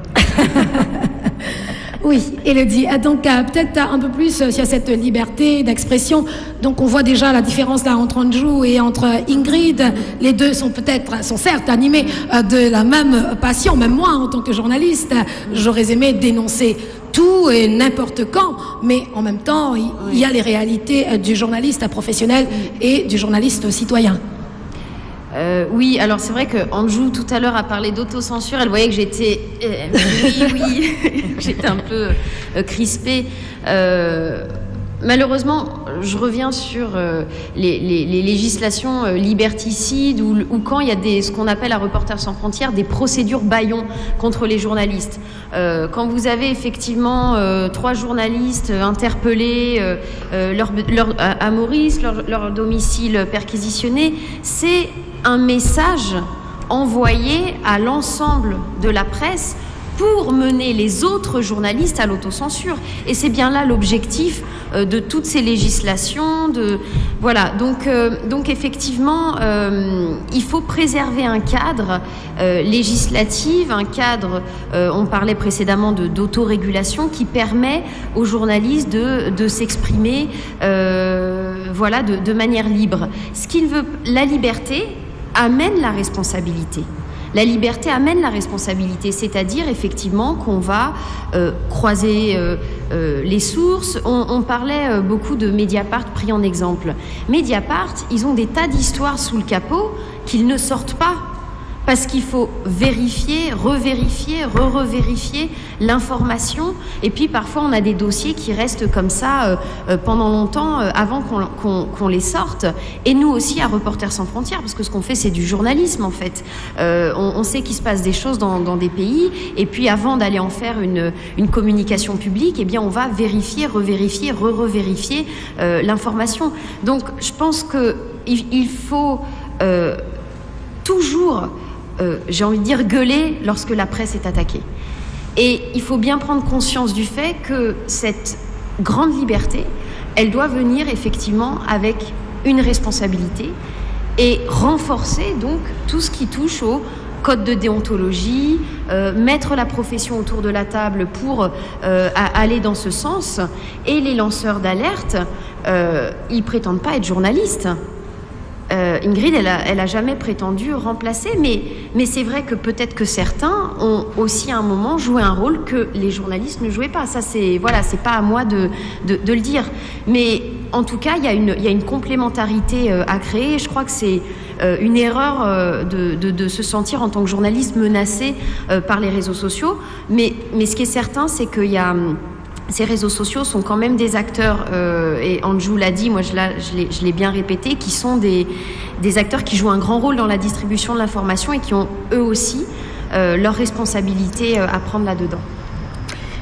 Oui, Élodie. Donc peut-être un peu plus sur cette liberté d'expression. Donc on voit déjà la différence là entre Andrew et entre Ingrid. Les deux sont certes animés de la même passion. Même moi, en tant que journaliste, j'aurais aimé dénoncer tout et n'importe quand, mais en même temps, il y a les réalités du journaliste professionnel et du journaliste citoyen. Oui, alors c'est vrai que Andrew tout à l'heure a parlé d'autocensure, elle voyait que j'étais j'étais un peu crispée. Malheureusement, je reviens sur les législations liberticides ou quand il y a ce qu'on appelle à Reporters sans frontières des procédures bâillons contre les journalistes. Quand vous avez effectivement 3 journalistes interpellés à Maurice, leur domicile perquisitionné, c'est un message envoyé à l'ensemble de la presse pour mener les autres journalistes à l'autocensure. Et c'est bien là l'objectif de toutes ces législations. Voilà. Donc effectivement, il faut préserver un cadre législatif, un cadre, on parlait précédemment d'autorégulation, qui permet aux journalistes de s'exprimer voilà, de manière libre. La liberté amène la responsabilité. La liberté amène la responsabilité, c'est-à-dire effectivement qu'on va croiser les sources. On parlait beaucoup de Mediapart pris en exemple. Mediapart, ils ont des tas d'histoires sous le capot qu'ils ne sortent pas parce qu'il faut vérifier, revérifier, revérifier l'information. Et puis parfois on a des dossiers qui restent comme ça pendant longtemps avant qu'on les sorte. Et nous aussi à Reporters sans frontières, parce que ce qu'on fait c'est du journalisme en fait. On sait qu'il se passe des choses dans des pays, et puis avant d'aller en faire une communication publique, eh bien on va vérifier, revérifier, revérifier l'information. Donc je pense qu'il faut toujours j'ai envie de dire gueuler lorsque la presse est attaquée. Et il faut bien prendre conscience du fait que cette grande liberté, elle doit venir effectivement avec une responsabilité et renforcer donc tout ce qui touche au code de déontologie, mettre la profession autour de la table pour aller dans ce sens. Et les lanceurs d'alerte, ils prétendent pas être journalistes. Ingrid, elle a jamais prétendu remplacer, mais c'est vrai que peut-être que certains ont aussi à un moment joué un rôle que les journalistes ne jouaient pas. Ça, c'est pas à moi de le dire. Mais en tout cas, il y a une complémentarité à créer. Je crois que c'est une erreur de se sentir en tant que journaliste menacé par les réseaux sociaux. Mais ce qui est certain, c'est qu'il y a ces réseaux sociaux sont quand même des acteurs, et Andrew l'a dit, moi je l'ai bien répété, qui sont des acteurs qui jouent un grand rôle dans la distribution de l'information et qui ont eux aussi leur responsabilité à prendre là-dedans.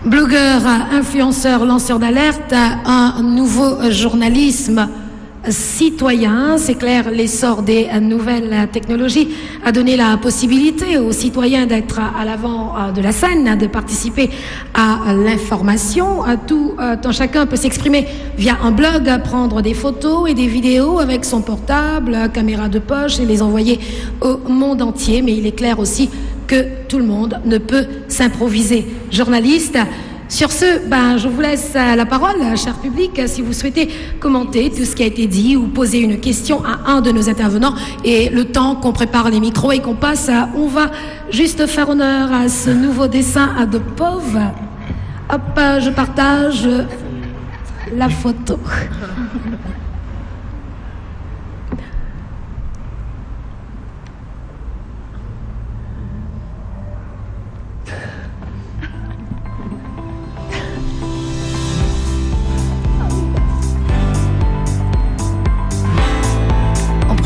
Blogueurs, influenceurs, lanceurs d'alerte, un nouveau journalisme citoyen. C'est clair, l'essor des nouvelles technologies a donné la possibilité aux citoyens d'être à l'avant de la scène, de participer à l'information. Tout un chacun peut s'exprimer via un blog, prendre des photos et des vidéos avec son portable, caméra de poche et les envoyer au monde entier. Mais il est clair aussi que tout le monde ne peut s'improviser journaliste. Sur ce, je vous laisse la parole, cher public, si vous souhaitez commenter tout ce qui a été dit ou poser une question à un de nos intervenants. Et le temps qu'on prépare les micros et qu'on passe, on va juste faire honneur à ce nouveau dessin de Pov. Hop, je partage la photo.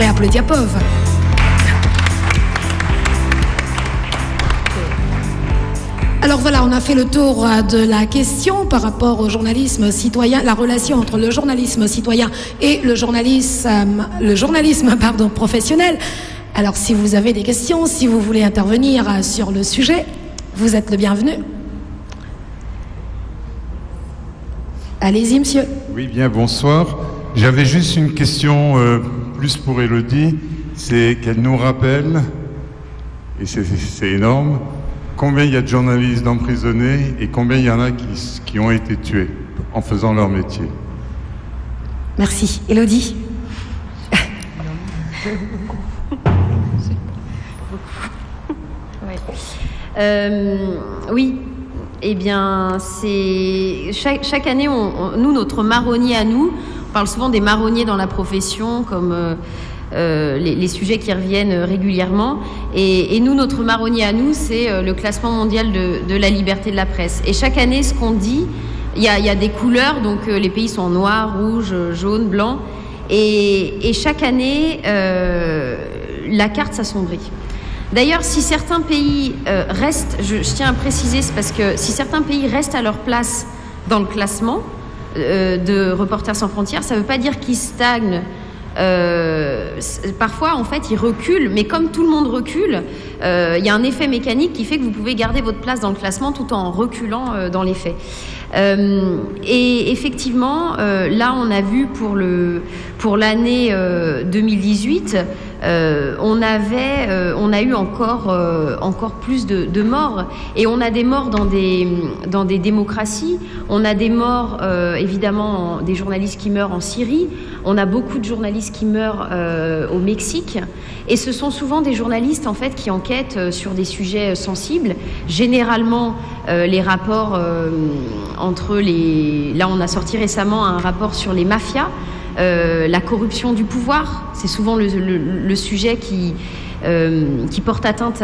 Applaudir Pov. Alors voilà, on a fait le tour de la question par rapport au journalisme citoyen, la relation entre le journalisme citoyen et le journalisme professionnel. Alors si vous avez des questions, si vous voulez intervenir sur le sujet, vous êtes le bienvenu. Allez-y, monsieur. Oui, bien, bonsoir. J'avais juste une question plus pour Élodie, c'est qu'elle nous rappelle, et c'est énorme, combien il y a de journalistes emprisonnés et combien il y en a qui ont été tués en faisant leur métier. Merci. Élodie. Oui. Eh bien, c'est chaque année, nous, notre marronnier à nous, on parle souvent des marronniers dans la profession, comme les sujets qui reviennent régulièrement. Et nous, notre marronnier à nous, c'est le classement mondial de la liberté de la presse. Et chaque année, ce qu'on dit, Il y a des couleurs, donc les pays sont en noir, rouge, jaune, blanc. Et chaque année, la carte s'assombrit. D'ailleurs, si certains pays restent, je tiens à préciser, c'est parce que si certains pays restent à leur place dans le classement de Reporters sans frontières, ça ne veut pas dire qu'ils stagnent. Parfois, en fait, ils reculent, mais comme tout le monde recule, il y a un effet mécanique qui fait que vous pouvez garder votre place dans le classement tout en reculant dans les faits. Et effectivement, là, on a vu pour l'année 2018, on a eu encore plus de morts, et on a des morts dans des démocraties, on a des morts évidemment des journalistes qui meurent en Syrie, on a beaucoup de journalistes qui meurent au Mexique, et ce sont souvent des journalistes en fait qui enquêtent sur des sujets sensibles, généralement les rapports entre les... Là, on a sorti récemment un rapport sur les mafias, la corruption du pouvoir, c'est souvent le sujet qui porte atteinte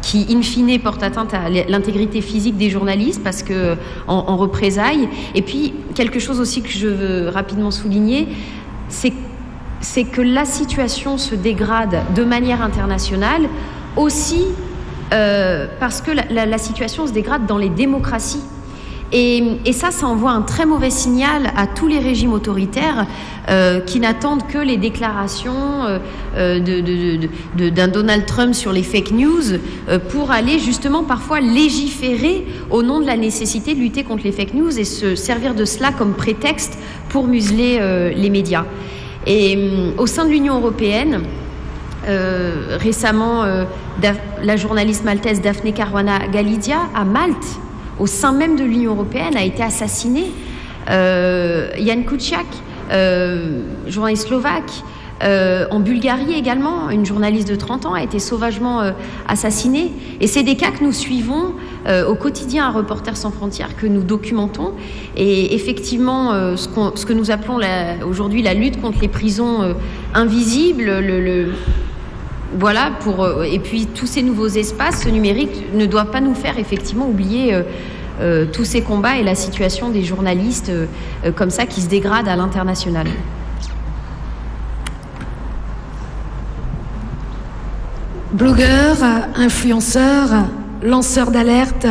qui in fine porte atteinte à l'intégrité physique des journalistes parce que en représailles. Et puis quelque chose aussi que je veux rapidement souligner, c'est que la situation se dégrade de manière internationale aussi parce que la situation se dégrade dans les démocraties. Et ça envoie un très mauvais signal à tous les régimes autoritaires qui n'attendent que les déclarations d'un Donald Trump sur les fake news pour aller justement parfois légiférer au nom de la nécessité de lutter contre les fake news et se servir de cela comme prétexte pour museler les médias. Et au sein de l'Union européenne, récemment, la journaliste maltaise Daphne Caruana Galizia à Malte, au sein même de l'Union européenne, a été assassiné. Jan Kuciak, journaliste slovaque. En Bulgarie également, une journaliste de 30 ans a été sauvagement assassinée. Et c'est des cas que nous suivons au quotidien à Reporters sans frontières, que nous documentons. Et effectivement, ce que nous appelons aujourd'hui la lutte contre les prisons invisibles, voilà, et puis tous ces nouveaux espaces numériques ne doivent pas nous faire effectivement oublier tous ces combats et la situation des journalistes comme ça qui se dégradent à l'international. Blogueurs, influenceurs, lanceurs d'alerte,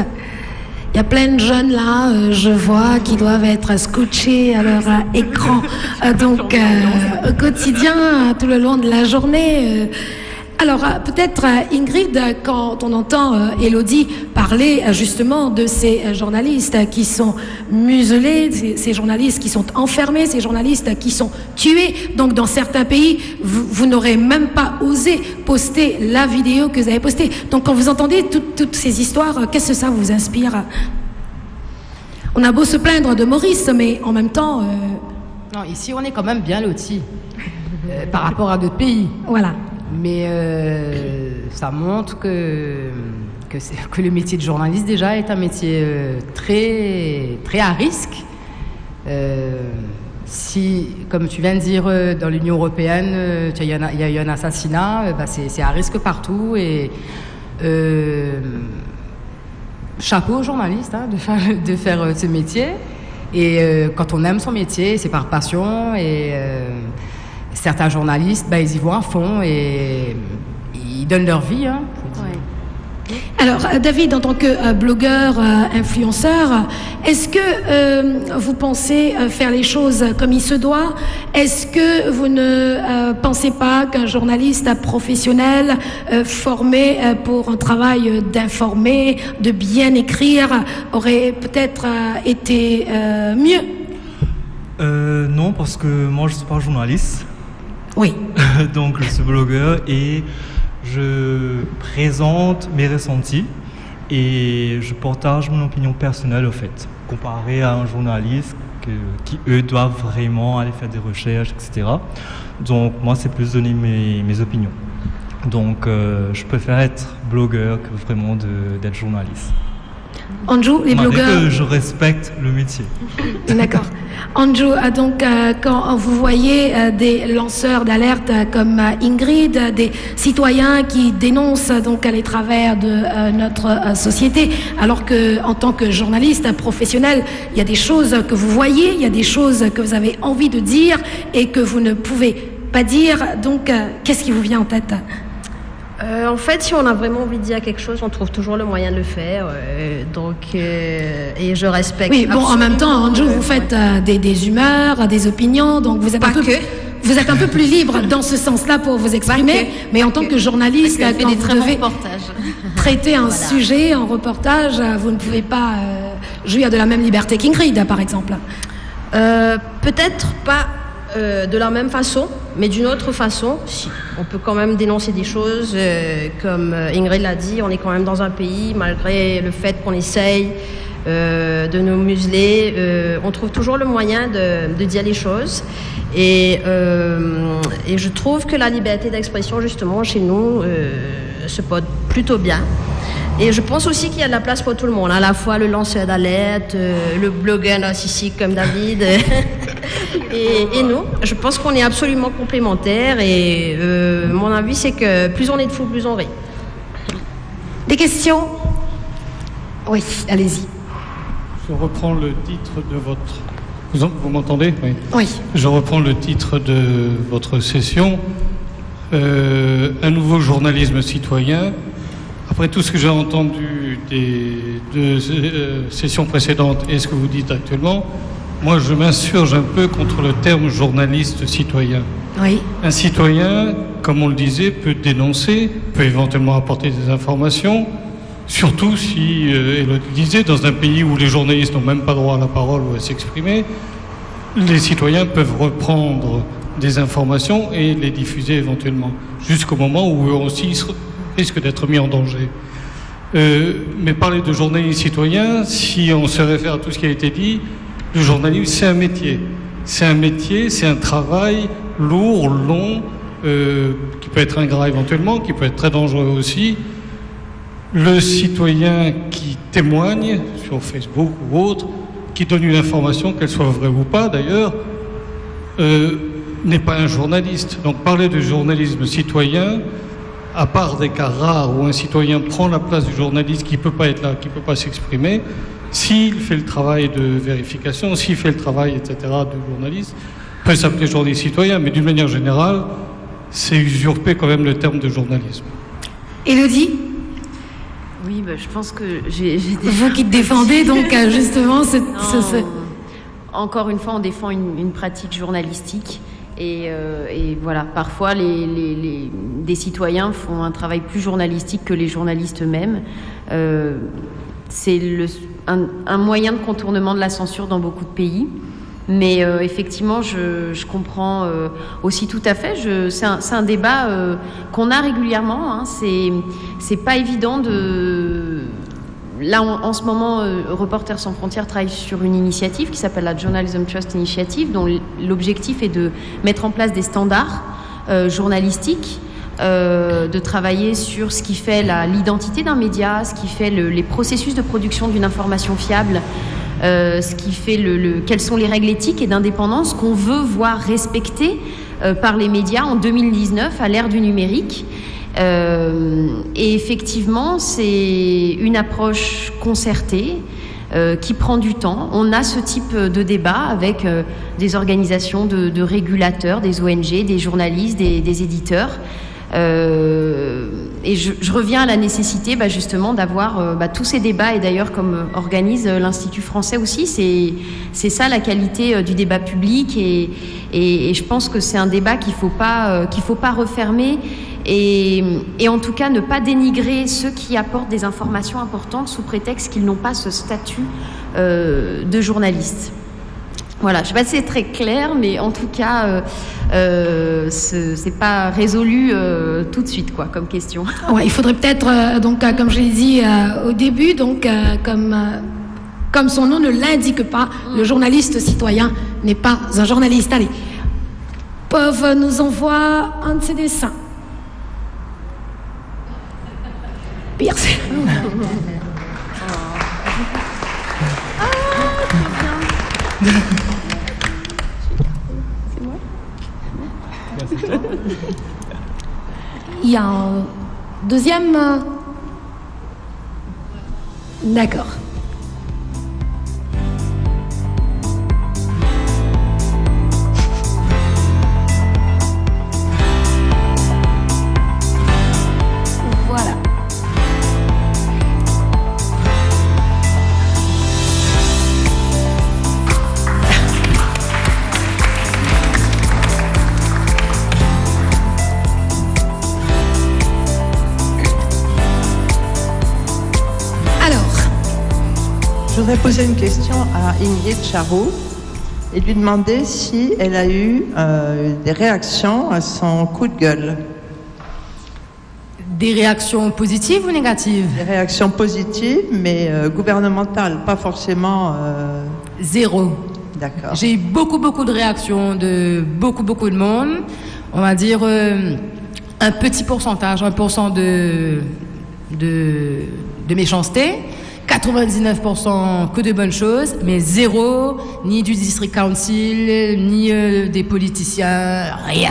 il y a plein de jeunes là, je vois, qui doivent être scotchés à leur écran, donc au quotidien, tout le long de la journée. Alors peut-être Ingrid, quand on entend Élodie parler justement de ces journalistes qui sont muselés, ces journalistes qui sont enfermés, ces journalistes qui sont tués, donc dans certains pays, vous n'aurez même pas osé poster la vidéo que vous avez postée. Donc quand vous entendez toutes ces histoires, qu'est-ce que ça vous inspire? On a beau se plaindre de Maurice, mais en même temps... Non, ici on est quand même bien lotis par rapport à d'autres pays. Voilà. Mais ça montre que le métier de journaliste déjà est un métier très, très à risque. Si, comme tu viens de dire, dans l'Union européenne, il y a eu un assassinat, c'est à risque partout. Et chapeau aux journalistes de faire ce métier. Et quand on aime son métier, c'est par passion. Et certains journalistes, ils y vont à fond et ils donnent leur vie. Alors, David, en tant que blogueur, influenceur, est-ce que vous pensez faire les choses comme il se doit? Est-ce que vous ne pensez pas qu'un journaliste professionnel formé pour un travail d'informer, de bien écrire, aurait peut-être été mieux? Non, parce que moi, je ne suis pas journaliste. Oui. Donc, je suis blogueur et je présente mes ressentis et je partage mon opinion personnelle, au fait, comparé à un journaliste qui eux, doivent vraiment aller faire des recherches, etc. Donc, moi, c'est plus donner mes opinions. Donc, je préfère être blogueur que vraiment d'être journaliste. Anju, les blogueurs... Je respecte le métier. D'accord. Anju, donc quand vous voyez des lanceurs d'alerte comme Ingrid, des citoyens qui dénoncent donc les travers de notre société, alors que en tant que journaliste professionnel, il y a des choses que vous voyez, il y a des choses que vous avez envie de dire et que vous ne pouvez pas dire. Donc, qu'est-ce qui vous vient en tête ? En fait, si on a vraiment envie de dire quelque chose, on trouve toujours le moyen de le faire. Et je respecte. Oui, bon, en même temps, Anju, vous faites des humeurs, des opinions, donc vous êtes vous êtes un peu plus libre dans ce sens-là pour vous exprimer, mais en tant que journaliste, quand vous devez traiter un sujet en reportage, vous ne pouvez pas jouir de la même liberté qu'Ingrid, par exemple. Peut-être pas de la même façon, mais d'une autre façon. Si. On peut quand même dénoncer des choses, comme Ingrid l'a dit, on est quand même dans un pays, malgré le fait qu'on essaye de nous museler, on trouve toujours le moyen de dire les choses. Et je trouve que la liberté d'expression, justement, chez nous, se porte plutôt bien. Et je pense aussi qu'il y a de la place pour tout le monde, à la fois le lanceur d'alerte, le blogueur narcissique comme David et nous. Je pense qu'on est absolument complémentaires et mon avis c'est que plus on est de fous, plus on rit. Des questions ? Oui, allez-y. Je reprends le titre de votre... Vous m'entendez ? Oui. Oui. Je reprends le titre de votre session. Un nouveau journalisme citoyen. Après tout ce que j'ai entendu des deux sessions précédentes et ce que vous dites actuellement, moi je m'insurge un peu contre le terme journaliste citoyen. Oui. Un citoyen, comme on le disait, peut dénoncer, peut éventuellement apporter des informations, surtout si, et le disait, dans un pays où les journalistes n'ont même pas droit à la parole ou à s'exprimer, les citoyens peuvent reprendre des informations et les diffuser éventuellement, jusqu'au moment où eux aussi risque d'être mis en danger. Mais parler de journalisme citoyen, si on se réfère à tout ce qui a été dit, le journalisme, c'est un métier. C'est un métier, c'est un travail lourd, long, qui peut être ingrat éventuellement, qui peut être très dangereux aussi. Le citoyen qui témoigne sur Facebook ou autre, qui donne une information, qu'elle soit vraie ou pas d'ailleurs, n'est pas un journaliste. Donc parler de journalisme citoyen, à part des cas rares où un citoyen prend la place du journaliste qui ne peut pas être là, qui ne peut pas s'exprimer, s'il fait le travail de vérification, s'il fait le travail, etc., de journaliste, peut s'appeler journaliste citoyen, mais d'une manière générale, c'est usurper quand même le terme de journalisme. Élodie ? Oui, je pense que j'ai Vous qui défendez donc justement Encore une fois, on défend une pratique journalistique. Et voilà, parfois des citoyens font un travail plus journalistique que les journalistes eux-mêmes. C'est un moyen de contournement de la censure dans beaucoup de pays. Mais effectivement, je comprends aussi tout à fait. C'est un débat qu'on a régulièrement. Hein. C'est pas évident de... Là, en ce moment, Reporters sans frontières travaille sur une initiative qui s'appelle la Journalism Trust Initiative, dont l'objectif est de mettre en place des standards journalistiques, de travailler sur ce qui fait l'identité d'un média, ce qui fait les processus de production d'une information fiable, ce qui fait quelles sont les règles éthiques et d'indépendance qu'on veut voir respectées par les médias en 2019 à l'ère du numérique. Et effectivement, c'est une approche concertée qui prend du temps. On a ce type de débat avec des organisations de régulateurs, des ONG, des journalistes, des éditeurs. Et je reviens à la nécessité justement d'avoir tous ces débats, et d'ailleurs comme organise l'Institut français aussi, c'est ça la qualité du débat public, et je pense que c'est un débat qu'il faut pas refermer, et en tout cas ne pas dénigrer ceux qui apportent des informations importantes sous prétexte qu'ils n'ont pas ce statut de journaliste. Voilà, je ne sais pas si c'est très clair, mais en tout cas, c'est pas résolu tout de suite, quoi, comme question. Ouais, il faudrait peut-être, comme je l'ai dit au début, comme son nom ne l'indique pas, le journaliste citoyen n'est pas un journaliste. Allez, Pov nous envoie un de ses dessins. Pire, Il y a un deuxième. D'accord. Voilà. Je voudrais poser une question à Ingrid Charroux et lui demander si elle a eu des réactions à son coup de gueule. Des réactions positives ou négatives? Des réactions positives, mais gouvernementales, pas forcément... Zéro. D'accord. J'ai eu beaucoup de réactions de beaucoup de monde. On va dire un petit pourcentage, 1% de méchanceté. 99% que de bonnes choses, mais zéro, ni du district council, ni des politiciens, rien.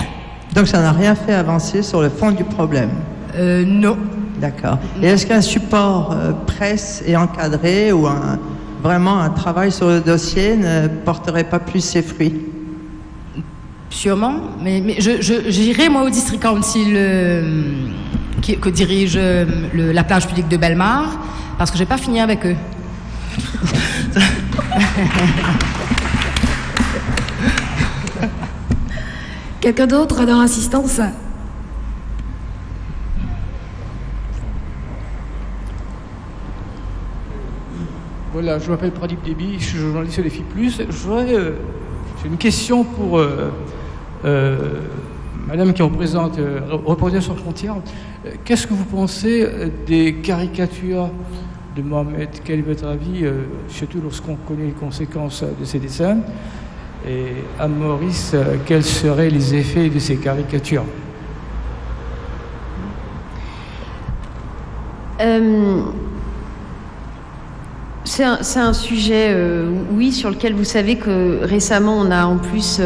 Donc ça n'a rien fait avancer sur le fond du problème? Non. D'accord. Et est-ce qu'un support presse et encadré ou vraiment un travail sur le dossier ne porterait pas plus ses fruits? Sûrement, mais j'irai moi au district council que dirige la plage publique de Bellemare, parce que je n'ai pas fini avec eux. Quelqu'un d'autre dans l'assistance? Voilà, je m'appelle Pradip Déby, je suis journaliste de FI+. J'ai une question pour Madame qui représente Reporters sans frontières. Qu'est-ce que vous pensez des caricatures de Mohamed? Quel est votre avis, surtout lorsqu'on connaît les conséquences de ces dessins? Et à Maurice, quels seraient les effets de ces caricatures? C'est un sujet, oui, sur lequel vous savez que récemment on a en plus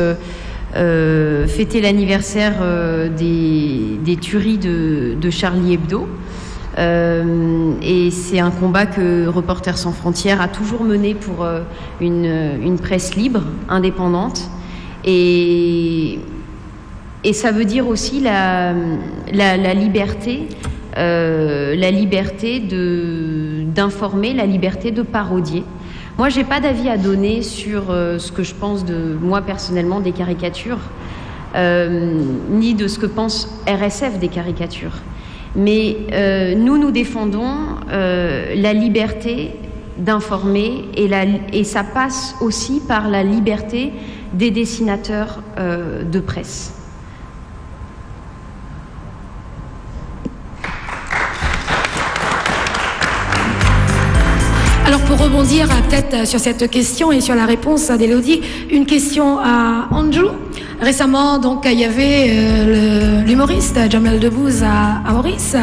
fêté l'anniversaire des tueries de Charlie Hebdo. Et c'est un combat que Reporters sans frontières a toujours mené pour une presse libre, indépendante. Et ça veut dire aussi la liberté. La liberté d'informer, la liberté de parodier. Moi, j'ai pas d'avis à donner sur ce que je pense moi personnellement des caricatures, ni de ce que pense RSF des caricatures. Mais nous défendons la liberté d'informer et ça passe aussi par la liberté des dessinateurs de presse. Alors pour rebondir peut-être sur cette question et sur la réponse d'Élodie, une question à Andrew. Récemment, donc, il y avait l'humoriste Jamel Debbouze à Maurice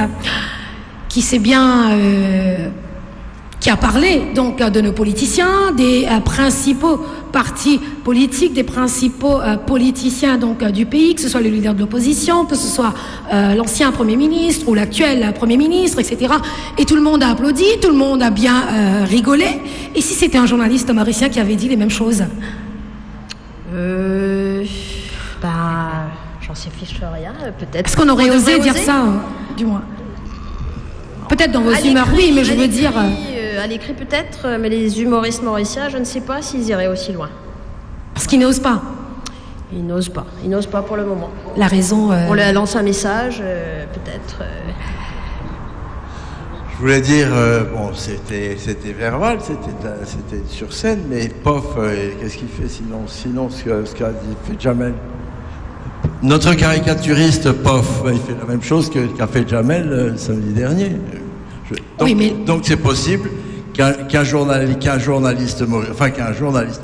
qui a parlé donc de nos politiciens, des principaux partis politiques, des principaux politiciens donc du pays, que ce soit le leader de l'opposition, que ce soit l'ancien Premier ministre ou l'actuel Premier ministre, etc. Et tout le monde a applaudi, tout le monde a bien rigolé. Et si c'était un journaliste mauricien qui avait dit les mêmes choses? J'en sais fiche rien, peut-être. Est-ce qu'on aurait osé dire ça, du moins? Peut-être dans vos humeurs, oui, mais je veux dire... à l'écrit peut-être, mais les humoristes mauriciens, je ne sais pas s'ils iraient aussi loin. Parce qu'ils n'osent pas? Ils n'osent pas. Ils n'osent pas pour le moment. La raison... On leur lance un message, peut-être... Je voulais dire, bon, c'était verbal, c'était sur scène, mais POF, qu'est-ce qu'il fait sinon ce qu'a fait Jamel? Notre caricaturiste POF, il fait la même chose qu'a fait Jamel samedi dernier. Donc c'est possible qu'un journaliste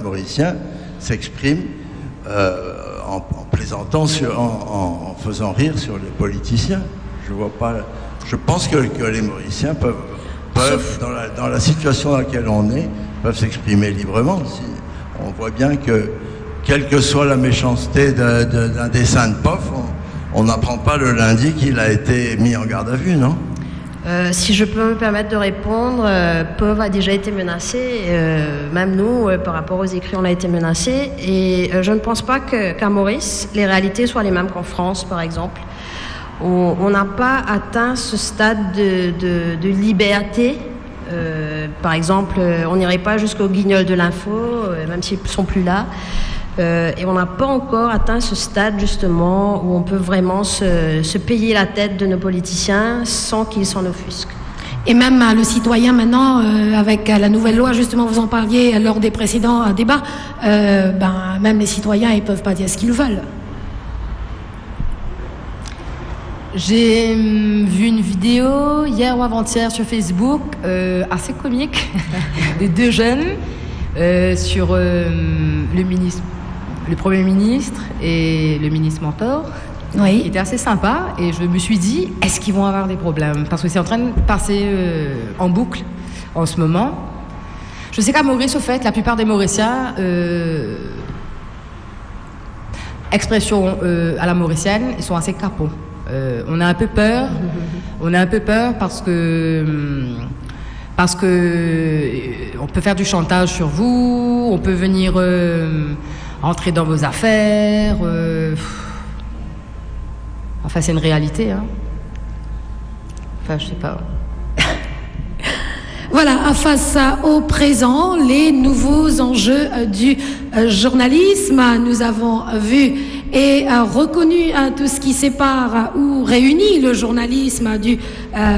mauricien s'exprime en plaisantant, en faisant rire sur les politiciens. Je vois pas. Je pense que les Mauriciens peuvent dans la situation dans laquelle on est, peuvent s'exprimer librement. On voit bien que, quelle que soit la méchanceté d'un dessin de POF, on n'apprend pas le lundi qu'il a été mis en garde à vue, non? Si je peux me permettre de répondre, POV a déjà été menacé, même nous, par rapport aux écrits, on a été menacés, et je ne pense pas qu'à Maurice, les réalités soient les mêmes qu'en France, par exemple. On n'a pas atteint ce stade de liberté. Par exemple, on n'irait pas jusqu'aux guignols de l'info, même s'ils ne sont plus là. Et on n'a pas encore atteint ce stade justement où on peut vraiment se payer la tête de nos politiciens sans qu'ils s'en offusquent. Et même le citoyen maintenant, avec la nouvelle loi, justement vous en parliez lors des précédents débats, même les citoyens ils peuvent pas dire ce qu'ils veulent. J'ai vu une vidéo hier ou avant-hier sur Facebook, assez comique, de deux jeunes sur le Premier ministre et le ministre mentor. Oui. Qui était assez sympa, et je me suis dit, est-ce qu'ils vont avoir des problèmes? Parce que c'est en train de passer en boucle en ce moment. Je sais qu'à Maurice, au fait, la plupart des Mauriciens, expression à la mauricienne, ils sont assez capots. On a un peu peur. On a un peu peur parce que on peut faire du chantage sur vous, on peut venir entrer dans vos affaires. Enfin, c'est une réalité, hein. Enfin, je sais pas. Voilà, face au présent, les nouveaux enjeux du journalisme. Nous avons vu et reconnu tout ce qui sépare ou réunit le journalisme du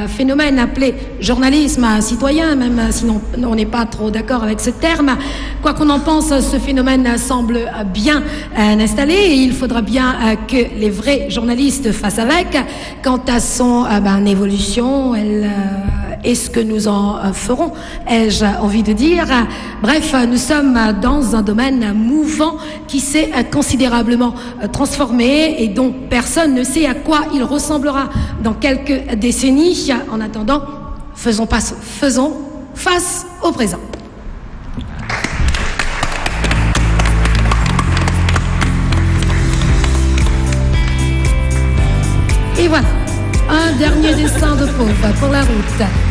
phénomène appelé journalisme citoyen, même si on n'est pas trop d'accord avec ce terme. Quoi qu'on en pense, ce phénomène semble bien installé et il faudra bien que les vrais journalistes fassent avec. Quant à son évolution, est-ce que nous en ferons, ai-je envie de dire. Bref, nous sommes dans un domaine mouvant qui s'est considérablement transformé et dont personne ne sait à quoi il ressemblera dans quelques décennies. En attendant, faisons face au présent. Et voilà, un dernier dessin de pauvre pour la route.